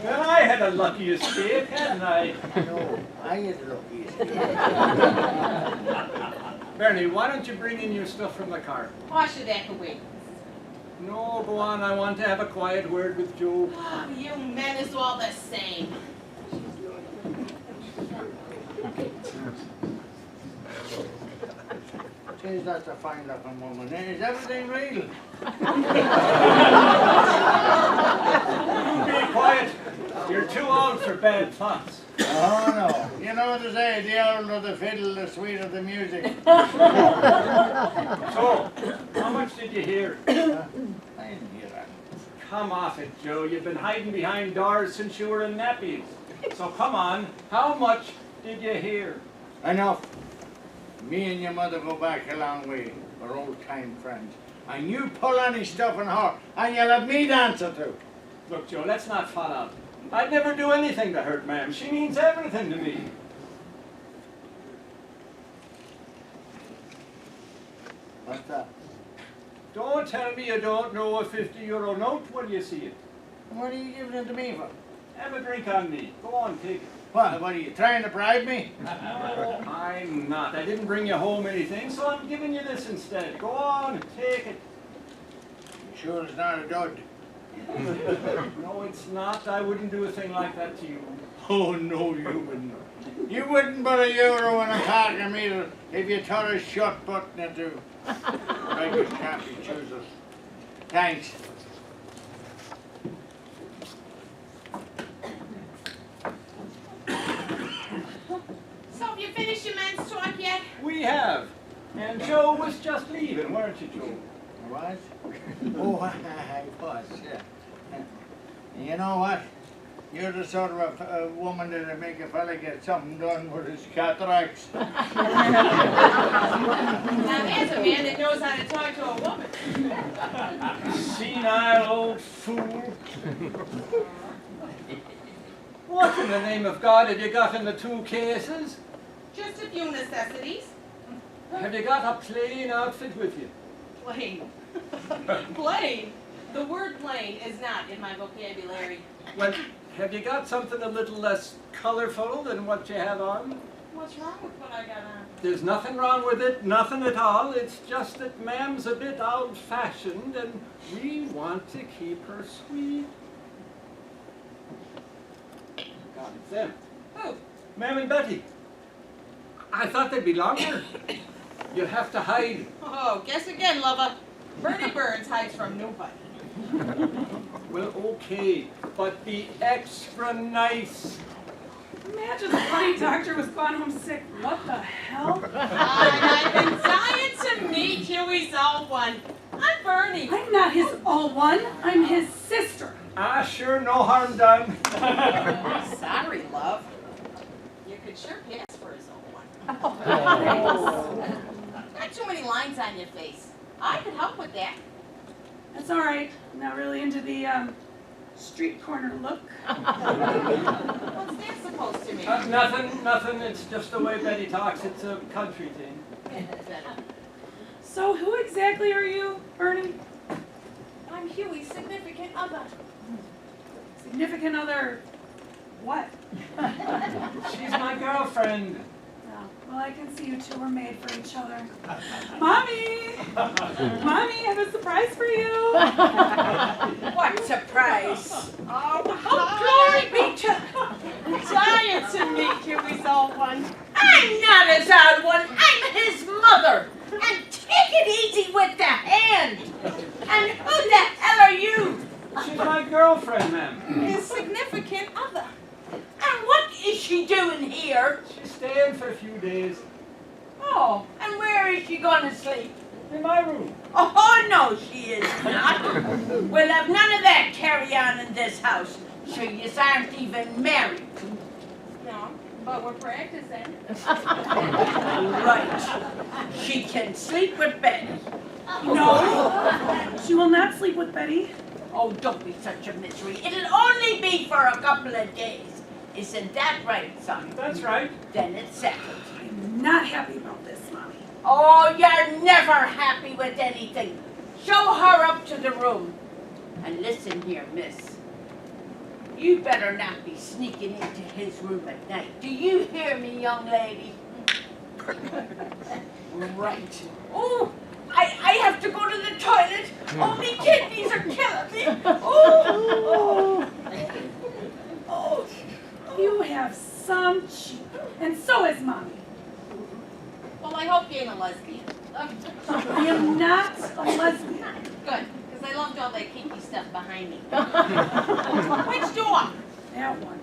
Well, I had a lucky escape, hadn't I? No, I had lucky escape. Bernie, why don't you bring in your stuff from the car? Why should that wait? No, go on. I want to have a quiet word with Joe. Oh, you men is all the same. Geez, that's a fine looking woman. Is everything real? Be quiet. You're too old for bad thoughts. Oh no. You know what they say, the older the fiddle, the sweeter the music. So, how much did you hear? I didn't hear that. Come off it, Joe. You've been hiding behind doors since you were in nappies. So come on, how much did you hear? Enough. Me and your mother go back a long way. We're old time friends. And you pull any stuff on her, and you'll have me to answer to. Look, Joe, let's not fall out. I'd never do anything to hurt Ma'am. She means everything to me. What's that? Don't tell me you don't know a 50-euro note when you see it. What are you giving it to me for? Have a drink on me. Go on, take it. What are you trying to bribe me? No, I'm not. I didn't bring you home anything, so I'm giving you this instead. Go on, take it. You sure it's not a dud? No, it's not. I wouldn't do a thing like that to you. Oh no, you wouldn't. You wouldn't put a euro in a parking meter if you thought a shut button or two. Beggars can't be choosers. Thanks. So have you finished your men's talk yet? We have. And Joe was just leaving, weren't you, Joe? I was? Oh, I was, yeah. You know what? You're the sort of a woman that'll make a fella get something done with his cataracts. Now there's a man that knows how to talk to a woman. Senile old fool. What in the name of God have you got in the two cases? Just a few necessities. Have you got a plain outfit with you? Plain. Plain? The word plain is not in my vocabulary. Well, have you got something a little less colorful than what you have on? What's wrong with what I got on? There's nothing wrong with it, nothing at all. It's just that Ma'am's a bit old-fashioned and we want to keep her sweet. God, it's them. Who? Ma'am and Betty. I thought they'd be longer. You'll have to hide. Oh, guess again, lover. Bernie Burns hides from nobody. Well, okay, but be extra nice. Imagine the funny doctor was gone home sick. What the hell? I've been dying to meet Huey's old one. I'm Bernie. I'm not his all one. I'm his sister. Ah, sure, no harm done. Sorry, love. You could sure pass for his old one. Not too many lines on your face. I could help with that. That's all right. I'm not really into the street corner look. What's that supposed to mean? Nothing. It's just the way Betty talks. It's a country thing. So who exactly are you, Bernie? I'm Huey's significant other. Significant other what? She's my girlfriend. Oh, well, I can see you two were made for each other. Mommy! Mommy, I have a surprise for you. What surprise! Oh, glory be to... Dying to meet Huey's old one. I'm not his old one, I'm his mother! And take it easy with the hand! And who the hell are you? She's my girlfriend, ma'am. His significant other. And what is she doing here? She's staying for a few days Oh, and where is she gonna sleep? in my room. Oh, no, she is not. We'll have none of that carry on in this house. Sure, you aren't even married. No, but we're practicing. Right. She can sleep with Betty. No, she will not sleep with Betty. Oh, don't be such a misery. It'll only be for a couple of days. Isn't that right, son? That's right. Then it's settled. I'm not happy about this, Mommy. Oh, you're never happy with anything. show her up to the room. And listen here, miss. You better not be sneaking into his room at night. Do you hear me, young lady? Right. Oh, I have to go to the toilet. Oh, my kidneys are killing me. Oh. Oh. You have some cheek, and so has Mommy. Well, I hope you ain't a lesbian. I am not a lesbian. Good, because I loved all that kinky stuff behind me. Which door? That one.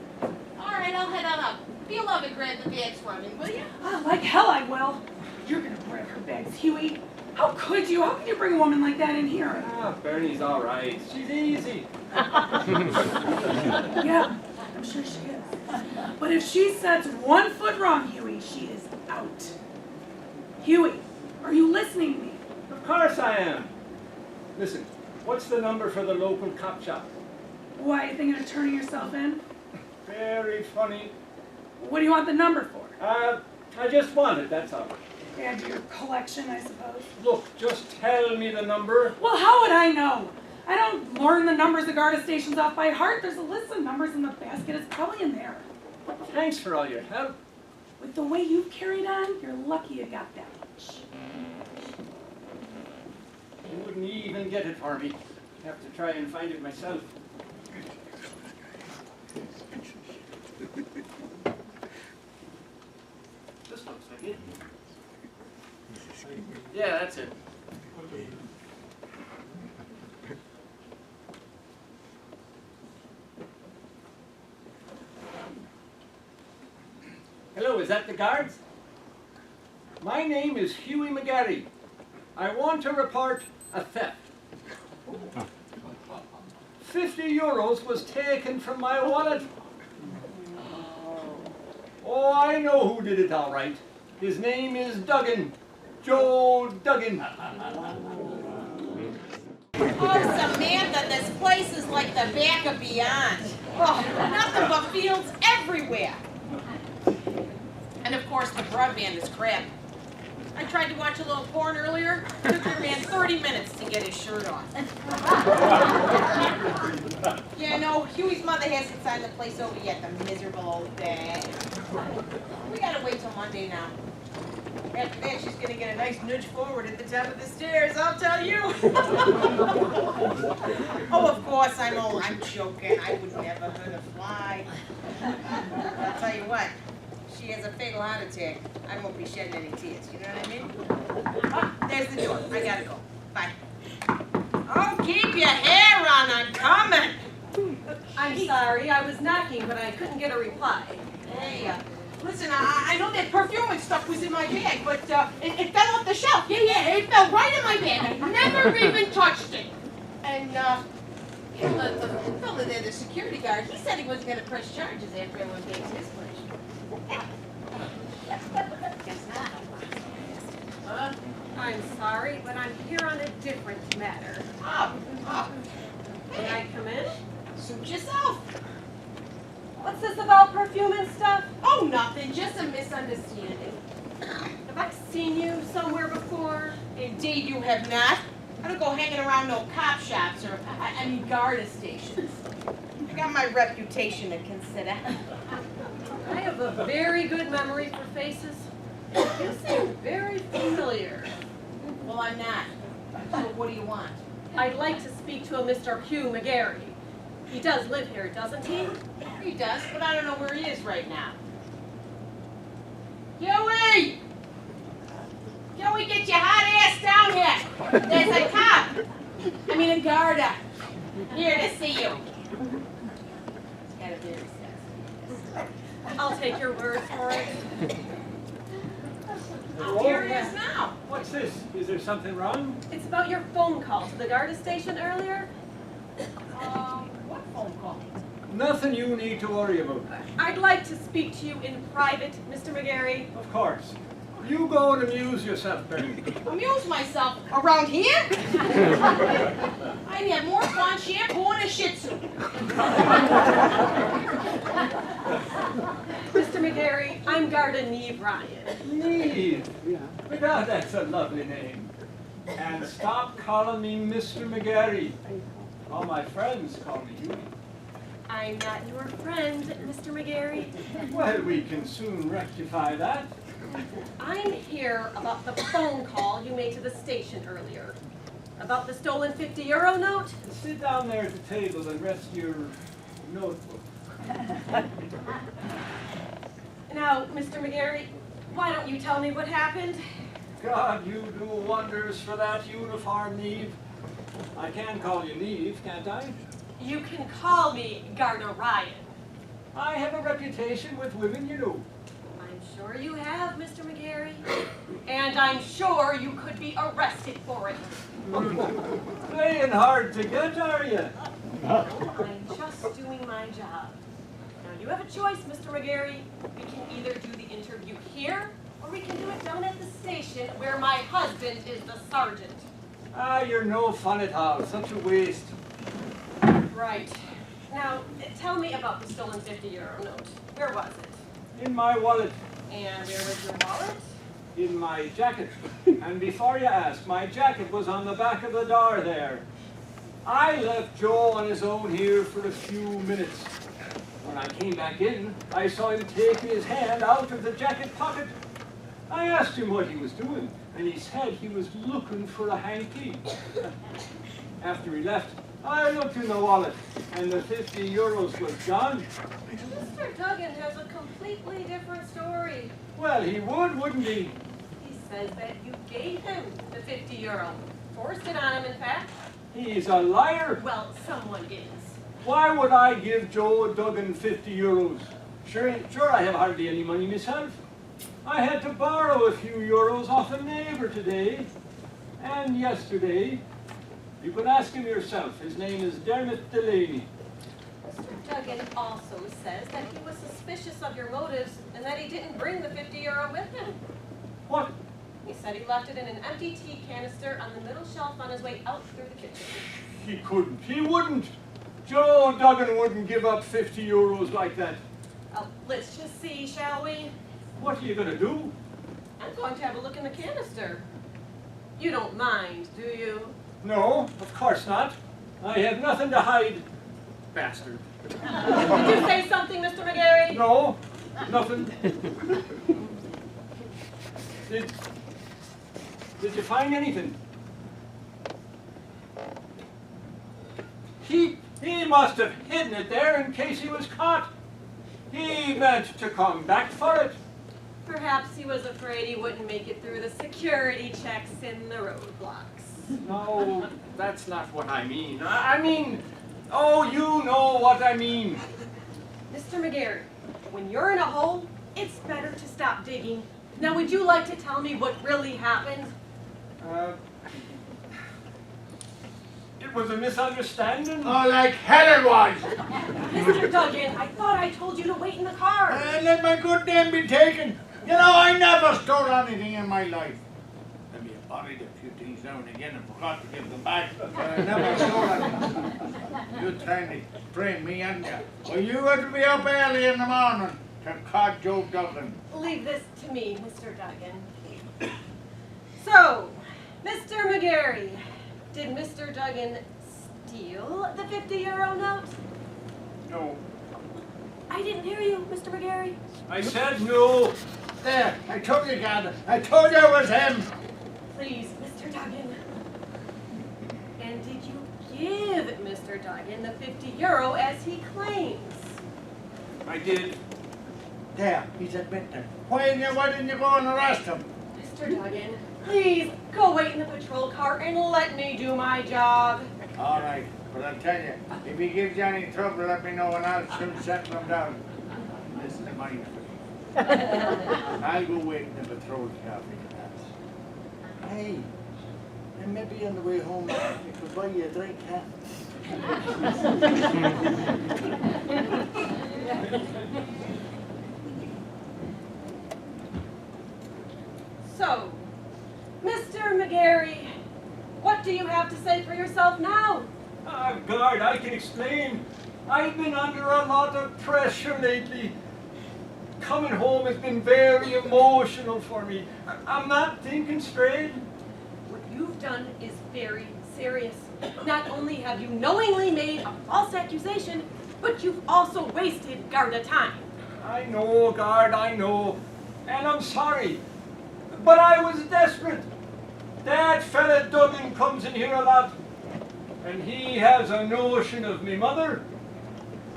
All right, I'll head on up. Be a love and grab the bags for me, will you? Ah, like hell I will. You're gonna grab her bags, Huey. How could you? How could you bring a woman like that in here? Ah, Bernie's all right. She's easy. Yeah, I'm sure she is. But if she sets 1 foot wrong, Huey, she is out. Huey, are you listening to me? Of course I am. Listen, what's the number for the local cop shop? Why, you thinking of turning yourself in? Very funny. What do you want the number for? I just want it, that's all. Add to your collection, I suppose. Look, just tell me the number. Well, how would I know? I don't learn the numbers of Garda stations off by heart. There's a list of numbers in the basket. It's probably in there. Thanks for all your help. With the way you've carried on, you're lucky you got that much. You wouldn't even get it for me. Have to try and find it myself. This looks like it. Yeah, that's it. Hello, is that the guards? My name is Huey McGarry. I want to report a theft. 50 euros was taken from my wallet. Oh, I know who did it all right. His name is Duggan. Joe Duggan. Oh, Samantha, this place is like the back of beyond. Oh, nothing but fields everywhere. And of course, the broadband is crap. I tried to watch a little porn earlier. It took the man 30 minutes to get his shirt off. Yeah, no, Huey's mother hasn't signed the place over yet, the miserable old bag. We gotta wait till Monday now. After that, she's gonna get a nice nudge forward at the top of the stairs, I'll tell you. Oh, of course, I'm joking. I would never hurt a fly. I'll tell you what. She has a fatal heart attack. I won't be shedding any tears, you know what I mean? Oh, there's the door. I gotta go. Bye. Oh, keep your hair on. I'm coming. I'm sorry, I was knocking, but I couldn't get a reply. Hey, listen, I know that perfume and stuff was in my bag, but it fell off the shelf. Yeah, it fell right in my bag. I never even touched it. And, you know, the fellow there, the security guard, he said he wasn't going to press charges after everyone gave his place. Guess not. I'm sorry, but I'm here on a different matter. Oh. May I come in? Suit yourself. What's this about perfume and stuff? Oh, nothing, just a misunderstanding. Have I seen you somewhere before? Indeed you have not. I don't go hanging around no cop shops or, I mean, Garda stations. I got my reputation to consider. I have a very good memory for faces. You seem very familiar. Well, I'm not. So what do you want? I'd like to speak to a Mr. Hugh McGarry. He does live here, doesn't he? He does, but I don't know where he is right now. Huey! Huey, get your hot ass down here! There's a cop! I mean a Garda. Here to see you. He's got a very sexy. I'll take your word for it. Oh, here he is now. What's this? Is there something wrong? It's about your phone call to the Garda station earlier. What phone call? Nothing you need to worry about. I'd like to speak to you in private, Mr. McGarry. Of course. You go and amuse yourself, Bernie. Amuse myself around here? I'd have more fun shampoo and a shih tzu. Mr. McGarry, I'm Garda Neve Ryan. Neve. But that's a lovely name. And stop calling me Mr. McGarry. All my friends call me Huey. I'm not your friend, Mr. McGarry. Well, we can soon rectify that. I'm here about the phone call you made to the station earlier. About the stolen €50 note? Sit down there at the table and rest your notebook. Now, Mr. McGarry, why don't you tell me what happened? God, you do wonders for that uniform, Neve. I can call you Neve, can't I? You can call me Garner Ryan. I have a reputation with women, you know. I'm sure you have, Mr. McGarry. And I'm sure you could be arrested for it. Playing hard to get, are you? I'm just doing my job. Now, you have a choice, Mr. McGarry. We can either do the interview here, or we can do it down at the station where my husband is the sergeant. Ah, you're no fun at all. Such a waste. Right. Now, tell me about the stolen €50 note. Where was it? In my wallet, And where was your wallet? in my jacket. And before you ask, my jacket was on the back of the door there. I left Joe on his own here for a few minutes. When I came back in, I saw him taking his hand out of the jacket pocket. I asked him what he was doing, and he said he was looking for a hanky. After he left, I looked in the wallet, and the €50 was gone. Mr. Duggan has a completely different story. Well, he would, wouldn't he? He says that you gave him the €50. Forced it on him, in fact. He's a liar. Well, someone is. Why would I give Joe Duggan €50? Sure, I have hardly any money myself. I had to borrow a few euros off a neighbor today, and yesterday. You can ask him yourself. His name is Dermot Delaney. Mr. Duggan also says that he was suspicious of your motives and that he didn't bring the €50 with him. What? He said he left it in an empty tea canister on the middle shelf on his way out through the kitchen. He couldn't. He wouldn't. Joe Duggan wouldn't give up €50 like that. Let's just see, shall we? What are you going to do? I'm going to have a look in the canister. You don't mind, do you? No, of course not. I have nothing to hide. Bastard. Did you say something, Mr. McGarry? No, nothing. Did you find anything? He must have hidden it there in case he was caught. He meant to come back for it. Perhaps he was afraid he wouldn't make it through the security checks in the roadblocks. No, that's not what I mean. I mean, oh, you know what I mean. Mr. McGarry, when you're in a hole, it's better to stop digging. Now, would you like to tell me what really happened? It was a misunderstanding. Oh, like hell it was! Mr. Duggan, I thought I told you to wait in the car. Let my good name be taken. You know, I never stole anything in my life. I mean, I borrowed a few things now and again and forgot to give them back, but I never stole anything. You're trying to frame me, aren't you? Well, you got to be up early in the morning to caught Joe Duggan. Leave this to me, Mr. Duggan. So, Mr. McGarry, did Mr. Duggan steal the €50 note? No. I didn't hear you, Mr. McGarry. I said no. There, I told you, God. I told you it was him. Please, Mr. Duggan. And did you give Mr. Duggan the €50 as he claims? I did. There, he's admitted. Why didn't you go and arrest him? Mr. Duggan, please go wait in the patrol car and let me do my job. All right, but I'll tell you, if he gives you any trouble, let me know and I'll soon settle him down. This is mine. I'll go wait in the patrol car for you, lads. Hey, and maybe on the way home, we could buy you a drink, huh? So, Mr. McGarry, what do you have to say for yourself now? Ah, God, I can explain. I've been under a lot of pressure lately. Coming home has been very emotional for me. I'm not thinking straight. What you've you've done is very serious. Not only have you knowingly made a false accusation, but you've also wasted Garda time. I know, guard, I know. And I'm sorry. But I was desperate. That fella Duggan comes in here a lot. And he has a notion of me mother.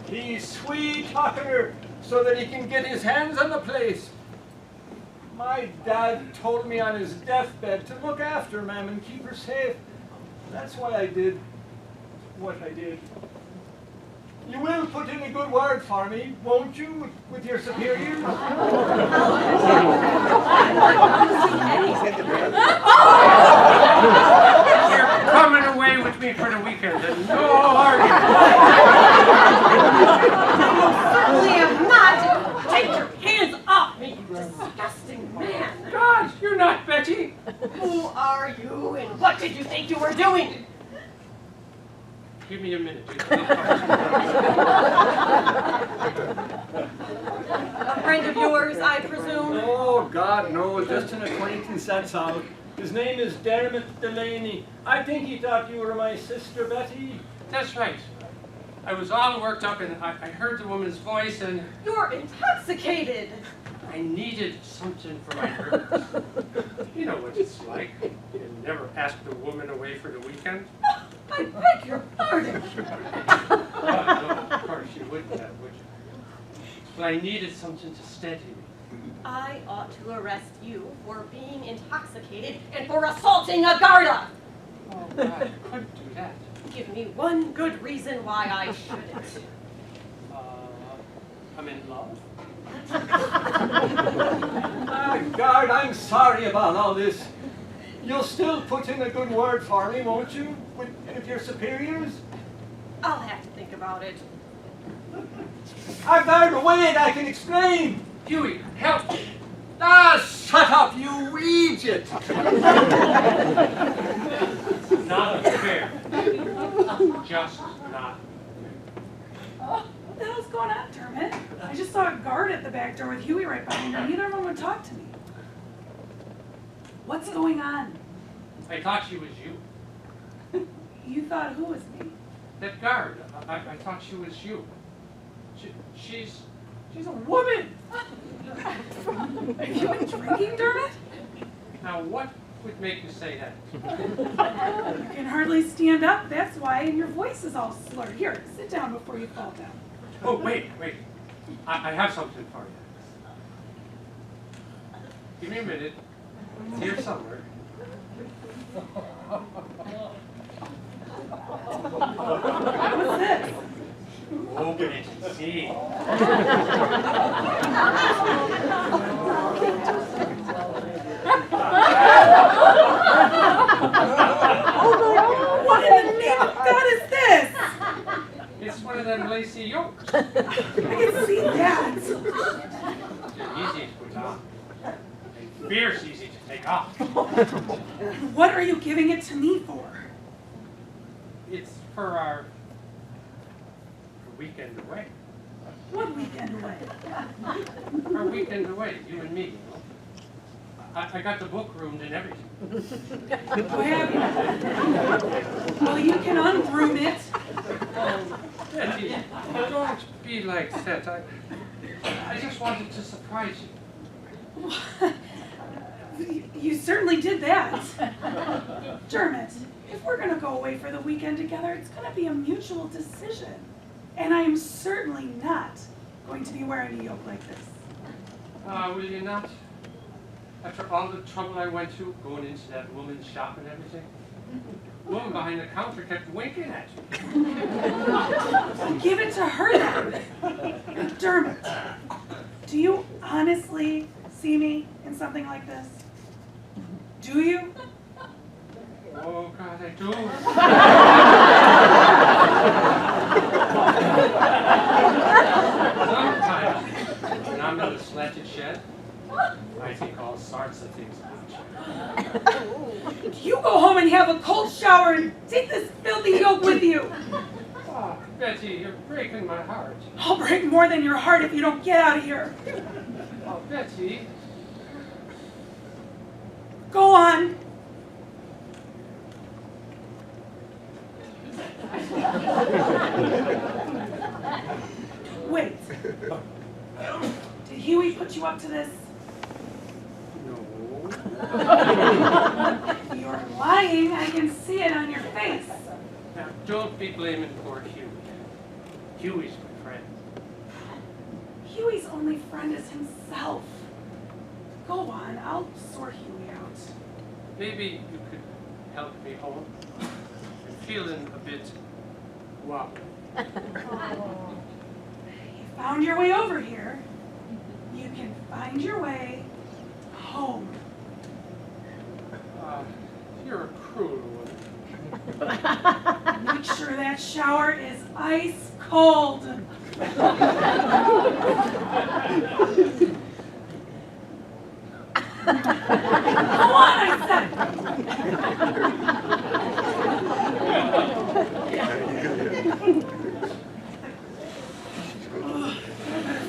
He's sweet-talking her so that he can get his hands on the place. My dad told me on his deathbed to look after Mam and keep her safe. That's why I did what I did. You will put in a good word for me, won't you, with your superiors? You're coming away with me for the weekend, and no argument. Certainly am not. Take your hands off me, you disgusting man. God, you're not Betty. Who are you and what did you think you were doing? Give me a minute. A friend of yours, I presume? Oh, God, no, just an acquaintance, that's all. His name is Dermot Delaney. I think he thought you were my sister Betty. That's right. I was all worked up, and I heard the woman's voice, and You're intoxicated. I needed something for my purpose. You know what it's like. You never ask the woman away for the weekend. I beg your pardon. Oh, no, of course you wouldn't have, would you? But I needed something to steady me. I ought to arrest you for being intoxicated and for assaulting a Garda. Oh, God, I couldn't do that. Give me one good reason why I shouldn't. I'm in love. Guard, I'm sorry about all this. You'll still put in a good word for me, won't you, with your superiors? I'll have to think about it. Guard, wait, I can explain. Huey, help me. Ah, shut up, you idiot! Not fair. Just not. What the hell's going on, Dermot? I just saw a guard at the back door with Huey right behind him. Neither of them would talk to me. What's going on? I thought she was you. You thought who was me? That guard. I thought she was you. She's a woman. Have you been drinking, Dermot? Now what would make you say that? You can hardly stand up, that's why, and your voice is all slurred. Here, sit down before you fall down. Oh, wait. I have something for you. Give me a minute. It's here somewhere. What's this? Open it and see. What in the name of God is this? It's one of them lacy yokes. I can see that. They're easy to put on. And fierce easy to take off. What are you giving it to me for? It's for our weekend away. What weekend away? Our weekend away, you and me. You know? I got the book roomed and everything. Oh, have you? Well, you can unroom it. Betty, don't be like that. I just wanted to surprise you. You certainly did that. Dermot, if we're going to go away for the weekend together, it's going to be a mutual decision. And I am certainly not going to be wearing a yoke like this. Will you not? After all the trouble I went to going into that woman's shop and everything, the woman behind the counter kept winking at you. Give it to her then. Dermot, do you honestly see me in something like this? Do you? Oh, God, I do. Sometimes, when I'm in the slanted shed, I think all sorts of things about you. You go home and have a cold shower and take this filthy yoke with you. Oh, Betty, you're breaking my heart. I'll break more than your heart if you don't get out of here. Oh, Betty. Go on. Wait. Did Huey put you up to this? No. You're lying. I can see it on your face. Now, don't be blaming poor Huey. Huey's my friend. Huey's only friend is himself. Go on, I'll sort Huey out. Maybe you could help me home. I'm feeling a bit wobbly. You found your way over here. You can find your way home. You're a cruel one. Make sure that shower is ice cold. Go on, I said.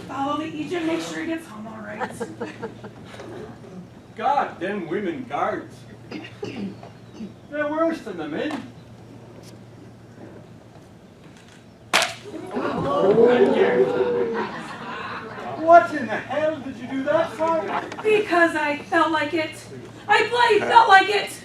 Follow the Egypt, make sure he gets home all right. God, them women guards. They're worse than the men. What in the hell did you do that for? Because I felt like it. I bloody felt like it.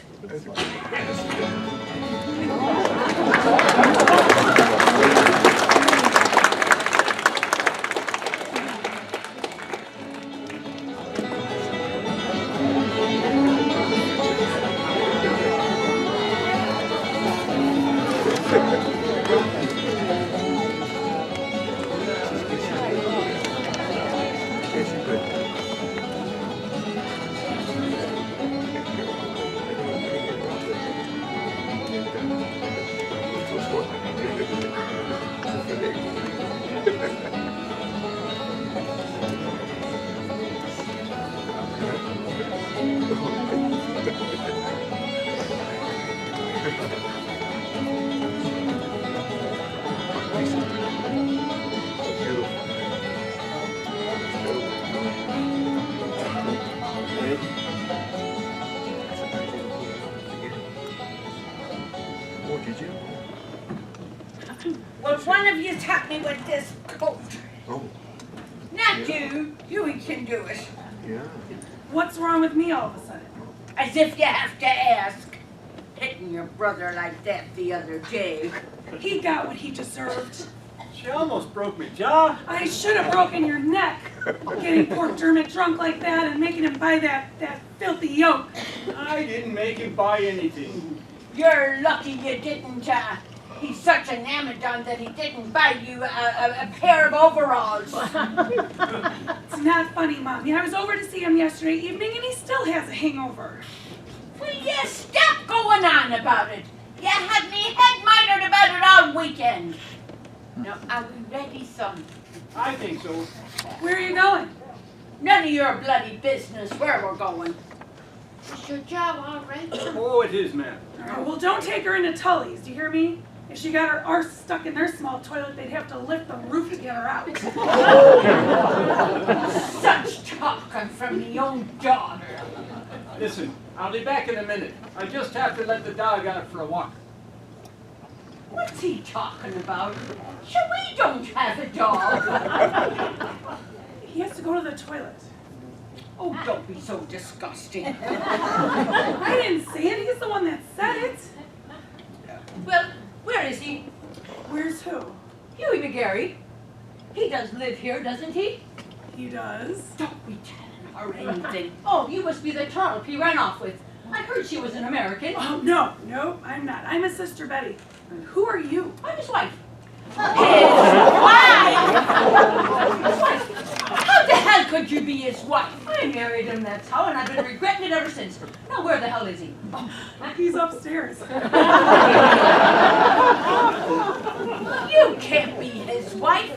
Will one of you help me with this coat? Oh, Not you. Huey can do it. yeah. What's wrong with me all of a sudden? As if you have to ask. Hitting your brother like that the other day. He got what he deserved. She almost broke my jaw. I should have broken your neck. Getting poor Dermot drunk like that and making him buy that filthy yoke. I didn't make him buy anything. You're lucky you didn't, he's such an Amadon that he didn't buy you a pair of overalls. It's not funny, Mommy. I was over to see him yesterday evening and he still has a hangover. Will you stop going on about it? You had me head mitered about it all weekend. Now, are we ready, son? I think so. Where are you going? None of your bloody business where we're going. Is your job all right? Oh, it is, ma'am. Oh, well, don't take her into Tully's. Do you hear me? If she got her arse stuck in their small toilet, they'd have to lift the roof to get her out. Such talking from the young daughter. Listen, I'll be back in a minute. I just have to let the dog out for a walk. What's he talking about? Sure, we don't have a dog. He has to go to the toilet. Oh, don't be so disgusting. I didn't say it. He's the one that said it. Well, where is he? Where's who? Huey McGarry. He does live here, doesn't he? He does. Don't be telling her anything. Oh, you must be the trollop he ran off with. I heard she was an American. Oh, no, I'm not. I'm his sister Betty. And who are you? I'm his wife. Why? How the hell could you be his wife? I married him, that's how, and I've been regretting it ever since. Now, where the hell is he? He's upstairs. You can't be his wife.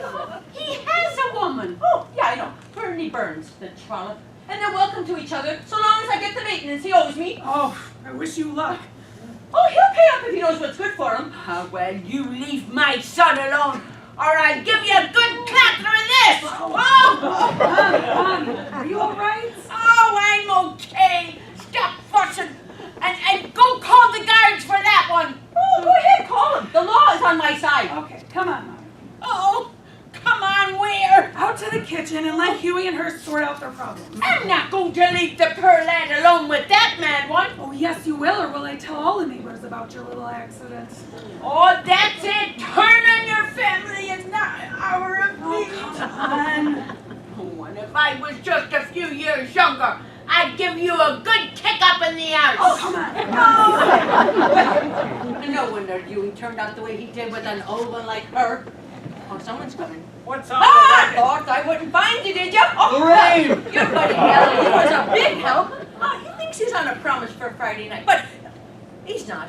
He has a woman. Oh, yeah, I know. Bernie Burns, the trollop. And they're welcome to each other, so long as I get the maintenance he owes me. Oh, I wish you luck. Oh, he'll pay up if he knows what's good for him. Well, you leave my son alone, or I'll give you a good clatter of this. Mommy, are you all right? Oh, I'm okay. Stop fussing and go call the guards for that one. Oh, go ahead, call The law is on my side. Okay, come on, Mommy. Oh, come on, where? Out to the kitchen and let Huey and her sort out their problems. I'm not going to leave the poor lad alone with that mad one. Oh, yes, you will, or will I tell all the neighbors about your little accident? Oh, that's it. Turn on your family and not our of Oh, me. come on. Oh, and if I was just a few years younger, I'd give you a good kick up in the arse. Oh, come on. No wonder Huey turned out the way he did with an old one like her. Oh, someone's coming. What's on Ah, I the thought I wouldn't find you, did you? Oh, Lorraine! Your buddy Ellie was a big help. Oh, he thinks he's on a promise for Friday night, but he's not.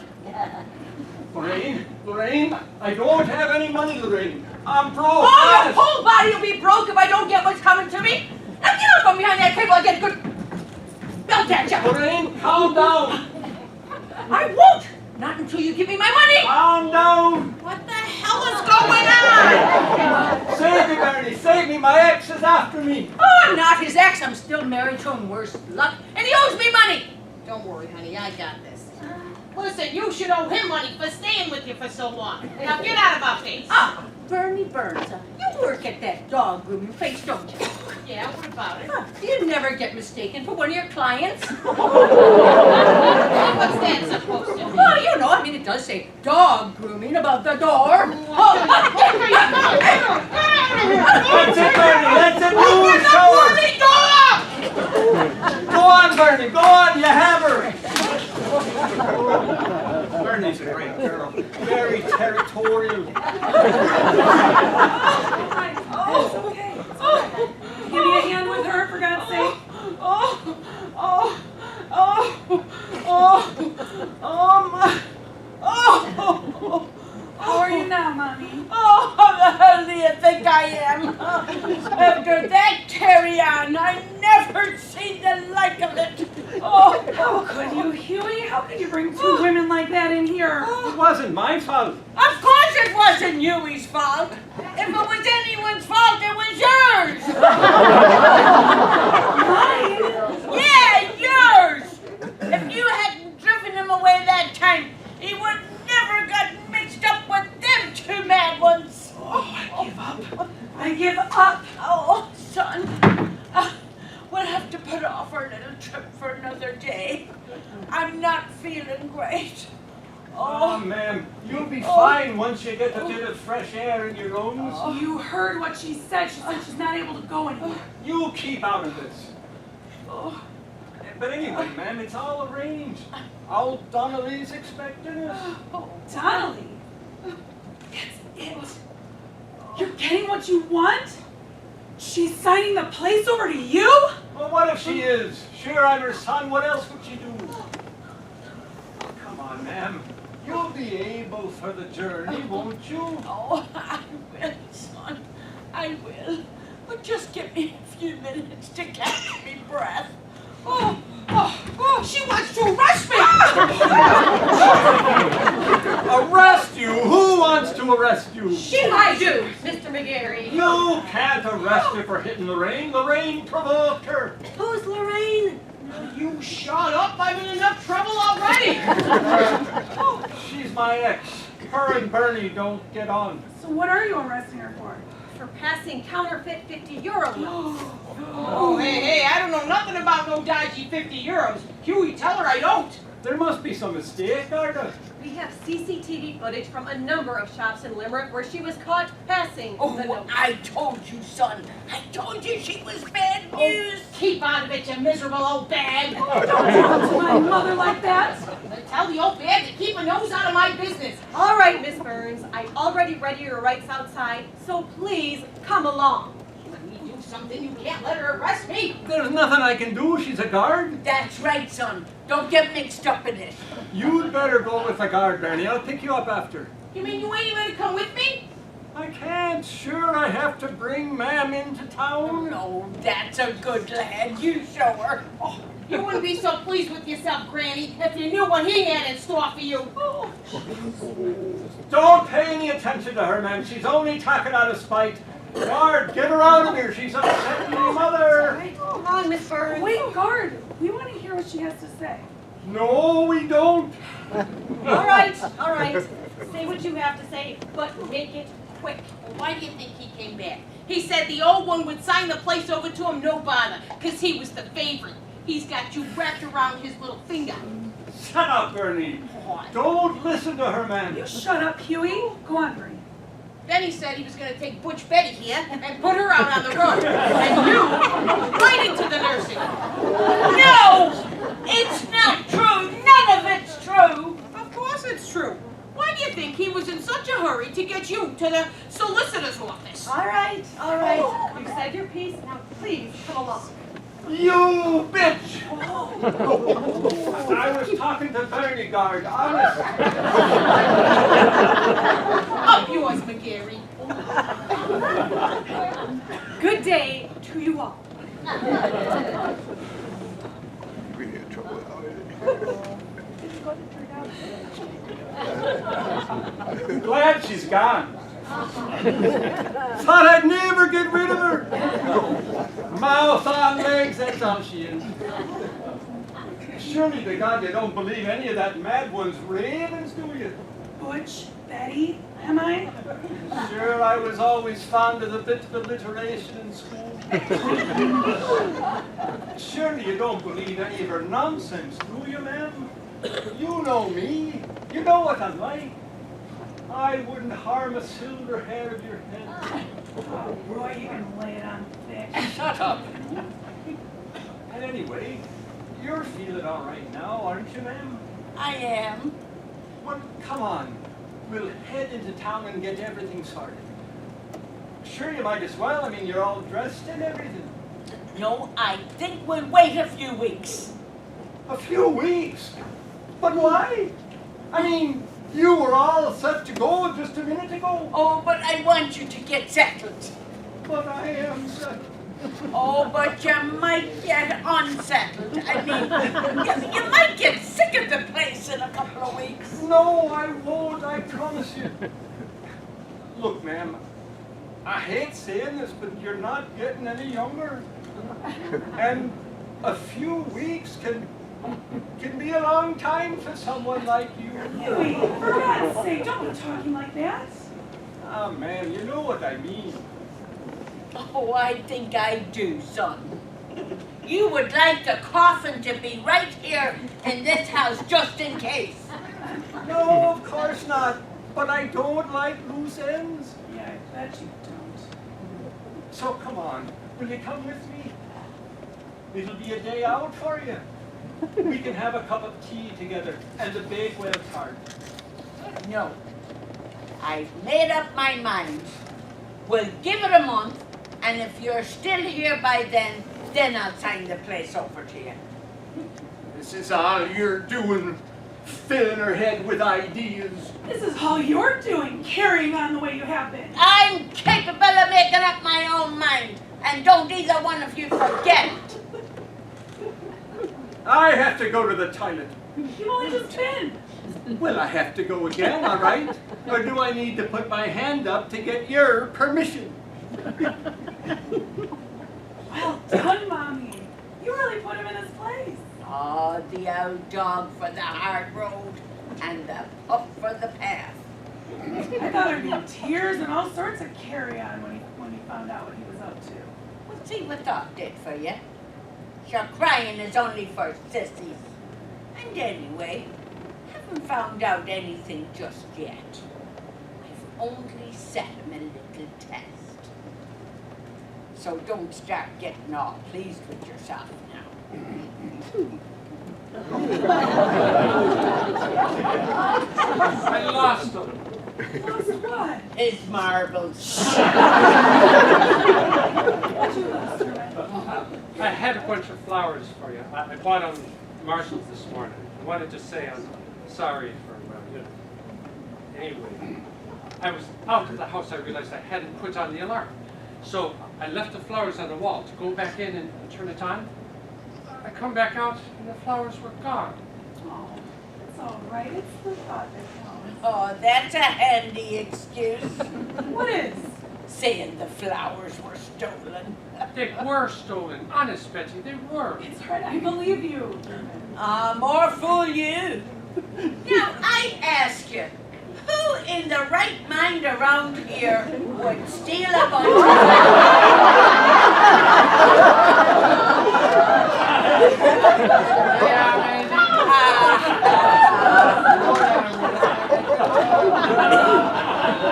Lorraine, I don't have any money, Lorraine. I'm broke. Oh, your honest. whole body will be broke if I don't get what's coming to me. Now get up from behind that table and get a good belt at you. Lorraine, calm down. I won't. Not until you give me my money. Calm down. What the hell is going on? Save me, Bernie. Save me. My ex is after me. Oh, I'm not his ex. I'm still married to him, worse luck. And he owes me money. Don't worry, honey, I got this. Listen, you should owe him money for staying with you for so long. Now get out of our face. Ah, Bernie Burns, you work at that dog grooming place, don't you? Yeah, what about it? Huh, you never get mistaken for one of your clients. What's that supposed to mean? Well, you know, I mean, it does say dog grooming above the door. Oh, That's it, Bernie. That's it. Move forward. Go on, Bernie. Go on. You have her. Bernie's a great girl. Very territorial. It's okay. It's okay. Give me a hand with her, for God's sake. How are you now, Mommy? oh, how the hell do you think I am? After that carry-on, I never seen the like of it. Oh, How could you, Huey? How could you bring two women like that in here? It wasn't my fault. of course it wasn't Huey's fault. If it was anyone's fault, it was yours. Mine? Yeah, yours. If you hadn't driven him away that time, he would never got mixed up with them two mad ones. Oh, I give up. I give up. Oh, son, we'll have to put off our little trip for another day. I'm not feeling great. Oh, Oh, ma'am, you'll be fine once you get a bit of fresh air in your lungs. You heard what she said. She said she's not able to go anymore. You keep out of this. oh, But anyway, ma'am, it's all arranged. Old Donnelly's expecting us. Donnelly, that's it. You're getting what you want? She's signing the place over to you? Well, what if she is? Sure, I'm her son. What else would she do? Come on, ma'am. You'll be able for the journey, won't you? oh, I will, son. I will. But just give me a few minutes to catch me breath. She wants to arrest me! Arrest you? Who wants to arrest you? I do, Mr. McGarry. You can't arrest her for hitting Lorraine. Lorraine provoked her. Who's Lorraine? You shut up, I'm in enough trouble already. She's my ex. Her and Bernie don't get on. So what are you arresting her for? For passing counterfeit 50-euro notes. Oh, hey, I don't know nothing about no dodgy 50 euros. Huey, tell her I don't. There must be some mistake, Arda. We have CCTV footage from a number of shops in Limerick where she was caught passing the Oh, notes. I told you, son. I told you she was bad news. Keep out of it, you miserable old bag. Don't talk to my mother like that. Tell the old bag to keep a nose out of my business. All right, Miss Burns, I already read your rights outside, so please come along. Let me do something, you can't let her arrest me. There's nothing I can do. She's a guard. That's right, son. Don't get mixed up in it. You'd better go with the guard, Bernie. I'll pick you up after. You mean you ain't even gonna come with me? I can't. Sure, I have to bring Ma'am into town. Oh, that's a good lad. You show her. Oh, You wouldn't be so pleased with yourself, Granny, if you knew what he had in store for you. Don't pay any attention to her, ma'am. She's only talking out of spite. Guard, get her out of here. She's upsetting your mother. Come on, Miss Burns. Wait, guard. We want to hear what she has to say. No, we don't. All right, all right. Say what you have to say, but make it quick. Well, why do you think he came back? He said the old one would sign the place over to him, no bother, because he was the favorite. He's got you wrapped around his little finger. Shut up, Bernie. What? Don't listen to her, man. You shut up, Huey. Go on, Bernie. Then he said he was going to take Butch Betty here and put her out on the road. And you, right into the nursing. No! It's not true! None of it's true! Of course it's true. Why do you think he was in such a hurry to get you to the solicitor's office? All right, all right. You've said your piece, now please come along. You bitch! I was talking to Bernie Guard, honest. Up yours, McGarry. Good day to you all. We in trouble out here. Glad she's gone. Thought I'd never get rid of her. Mouth on legs, that's all she is. Surely to God you don't believe any of that mad one's ravings, do you? Butch, Betty, am I? Sure, I was always fond of a bit of alliteration in school. Surely you don't believe any of her nonsense, do you, ma'am? You know me. You know what I'm like. I wouldn't harm a silver hair of your head. Oh, Roy, you can lay it on thick. Shut up. And anyway, you're feeling all right now, aren't you, ma'am? I am. Well, come on. We'll head into town and get everything sorted. Sure, you might as well. I mean, you're all dressed and everything. No, I think we'll wait a few weeks. A few weeks? But why? I mean, you were all set to go just a minute ago. Oh, but I want you to get settled. But I am set. Oh, but you might get unsettled. I mean, you might get sick of the place in a couple of weeks. No, I won't, I promise you. Look, ma'am, I hate saying this, but you're not getting any younger. And a few weeks can be a long time for someone like you. Huey, for God's sake, don't be talking like that. Ah, ma'am, you know what I mean. Oh, I think I do, son. You would like the coffin to be right here in this house just in case. No, of course not. But I don't like loose ends. Yeah, I bet you don't. So come on, will you come with me? It'll be a day out for you. We can have a cup of tea together and a Bakewell tart. No. I've made up my mind. We'll give it a month, and if you're still here by then I'll sign the place over to you. This is all you're doing, filling her head with ideas. This is all you're doing, carrying on the way you have been. I'm capable of making up my own mind, and don't either one of you forget it. I have to go to the toilet. You've only just been. Well, I have to go again, all right? Or do I need to put my hand up to get your permission? Well done, Mommy. You really put him in his place. Oh, the old dog for the hard road, and the pup for the path. I thought there'd be tears and all sorts of carry-on when he found out what he was up to. We'll see what Doc did for you. Sure, crying is only for sissies. And anyway, haven't found out anything just yet. I've only set him a little test. So don't start getting all pleased with yourself now. I lost them. Lost what? His marbles. What'd you lose, Herman? I had a bunch of flowers for you. I bought on Marshall's this morning. I wanted to say I'm sorry for, Anyway, I was out of the house. I realized I hadn't put on the alarm. So I left the flowers on the wall to go back in and turn it on. I come back out and the flowers were gone. Oh, it's all right. It's the thought that counts. Oh, that's a handy excuse. What is? Saying the flowers were stolen. They were stolen. Honest, Betty, they were. It's right. I believe you, Herman. More fool you. Now, I ask you, who Who in the right mind around here would steal a bunch of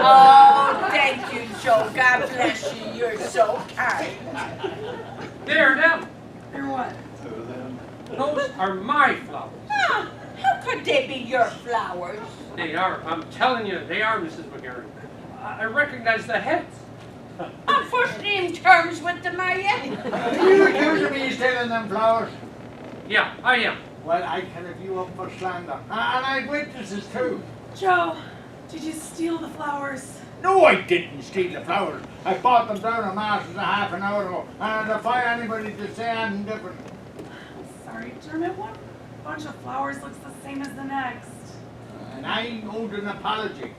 Oh, thank you, Joe. God bless you. You're so kind. There, now. Or what? Those are my flowers. Ah, how could they be your flowers? They are. I'm telling you, they are, Mrs. McGarry. I recognize the heads. On first name terms with them, are you? Are you accusing me of stealing them flowers? Yeah, I am. Well, I can have you up for slander. And I witnesses too. Joe, did you steal the flowers? No, I didn't steal the flowers. I bought them down at Marston's a half an hour ago. And I defy anybody to say anything different. Sorry, Dermot, one bunch of flowers looks the same as the next. And I owed an apology.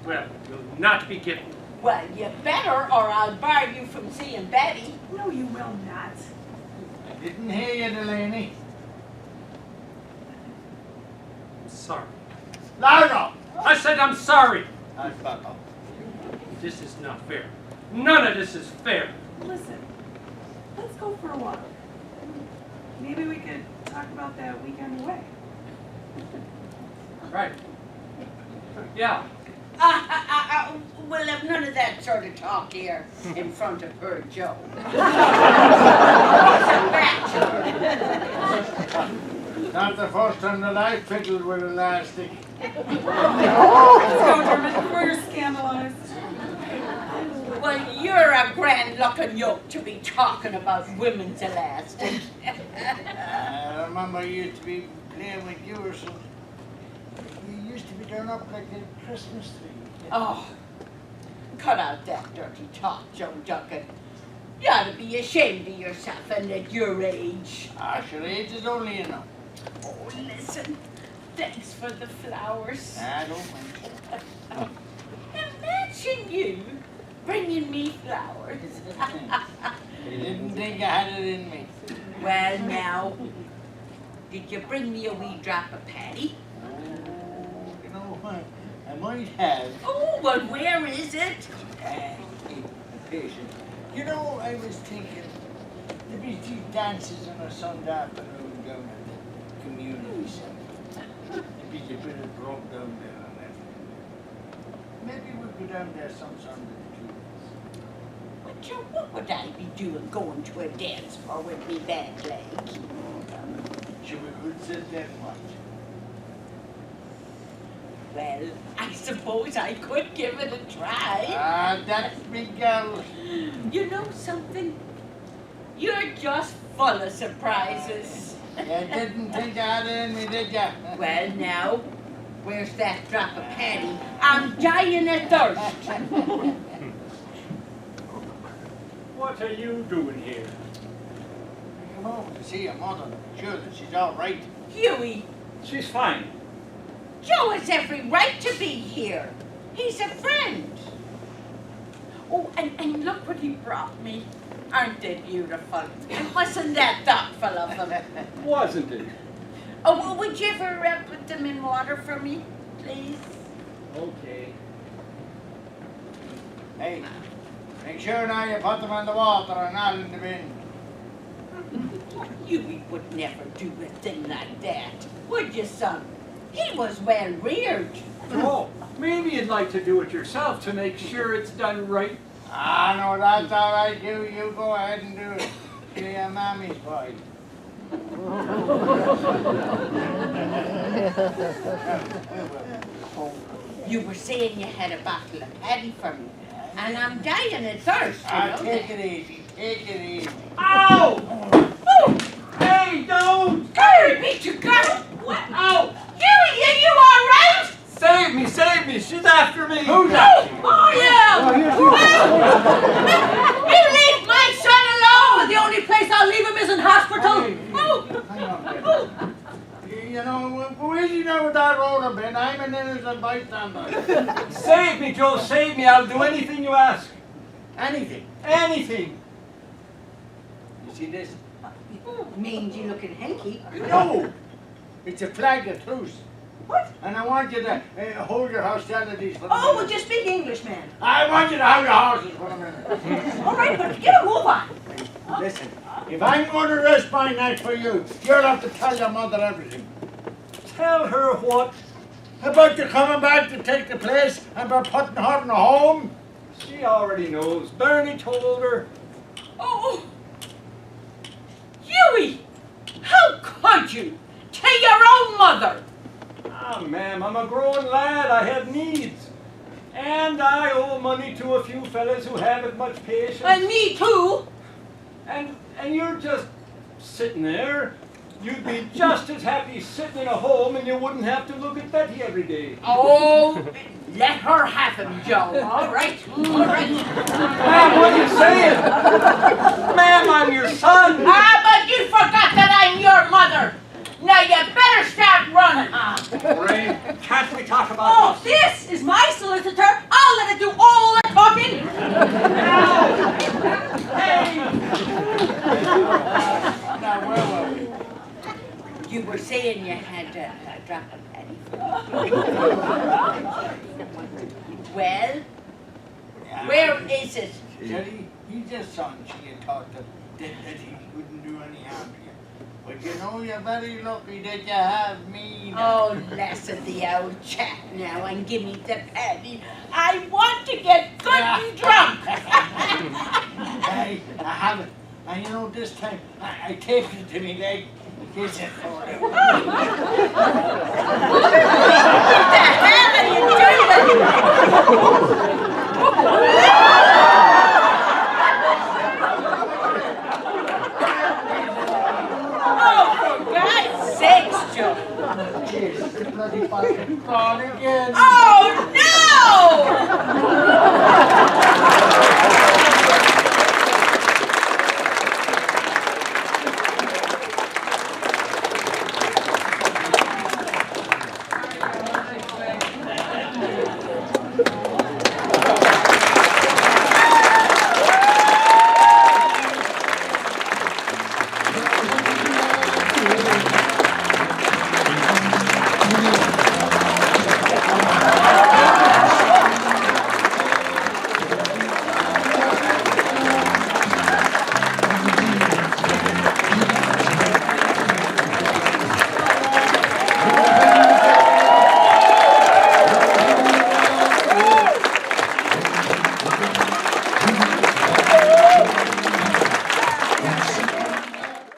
Well, you'll not be getting. Well, you better, or I'll bar you from seeing Betty. No, you will not. I didn't hear you, Delaney. I'm sorry. Louder! I said I'm sorry. I'll fuck up. This is not fair. None of this is fair. Listen, let's go for a walk. Maybe we could talk about that weekend away. Right. Yeah. We'll have none of that sort of talk here in front of her, Joe. Not the first time that I fiddled with elastic. Let's go, Dermot, before you're scandalized. Well, you're a grand-looking yoke to be talking about women's elastic. I remember I used to be playing with you or something. You used to be done up like a Christmas tree. Oh, cut out that dirty talk, Joe Duncan. You ought to be ashamed of yourself and at your age. Your age is only enough. Oh, listen, thanks for the flowers. I don't mind. Imagine you bringing me flowers. You didn't think I had it in me. Well, now, did you bring me a wee drop of patty? Oh, you know what? I might have. Oh, well, where is it? Patient. You know, I was thinking, there'd be these dances on a Sunday afternoon down at the community centre. There'd be a bit of drum down there on that. Maybe we'd go down there some Sunday too. But Joe, what would I be doing going to a dance for with me bad leg? Should we could sit there and watch? Well, I suppose I could give it a try. Ah, that's big girl. You know something? You're just full of surprises. You didn't think I had it in me, did ya? Well, now, where's that drop of patty? I'm dying of thirst. What are you doing here? Come over to see your mother. Sure that she's all right. Huey, She's fine. Joe has every right to be here. He's a friend. Oh, and look what he brought me. Aren't they beautiful? And wasn't that thoughtful of him? Wasn't it? Oh, well, would you ever put them in water for me, please? Okay. Hey, make sure now you put them in the water and not in the bin. Huey would never do a thing like that, would you, son? He was well reared. Oh, maybe you'd like to do it yourself to make sure it's done right. Ah, no, that's all right. You go ahead and do it. You're your Mammy's boy. You were saying you had a bottle of paddy for me, and I'm dying of thirst. Ah, take it easy. Take it easy. Ow! Oh, Hey, don't! glory be to God! What? Oh, Huey, are you all right? Save me, save me! She's after me! Who's that? Oh, yeah! You leave my son alone! The only place I'll leave him is in hospital. Oh, Hang on, Betty. You know, who is he now with that roller bin? I'm an innocent bystander. Save me, Joe, save me! I'll do anything you ask. Anything. Anything! You see this? mangy looking hanky. No! It's a flag of truce. What? And I want you to hold your hostilities for a Oh, minute. would you speak English, man? I want you to hold your horses for a minute. All right, but get a move on. Listen, if I'm going to risk my neck for you, you'll have to tell your mother everything. Tell her what? About you coming back to take the place and about putting her in a home. She already knows. Bernie told her. Oh, Huey, how could you? To your own mother. Ah, ma'am, I'm a grown lad. I have needs. And I owe money to a few fellas who haven't much patience. And me too. And you're just sitting there. You'd be just as happy sitting in a home and you wouldn't have to look at Betty every day. Oh, let her have him, Joe. All right, all right. Ma'am, what are you saying? Ma'am, I'm your son. Ah, but you forgot that I'm your mother. Now you better start running. Ray, can't we talk Oh, about this? this is my solicitor. I'll let it do all the talking. Now, where were we? You were saying you had a drop of penny. Well, where is it? Jerry, he just saw she had thought that he wouldn't do any harm to you. But you know, you're very lucky that you have me now. Oh, less of the old chat now and give me the penny. I want to get good and drunk. Hey, I have it. And you know, this time, I taped it to me leg. Kiss it for you. What the hell are you doing?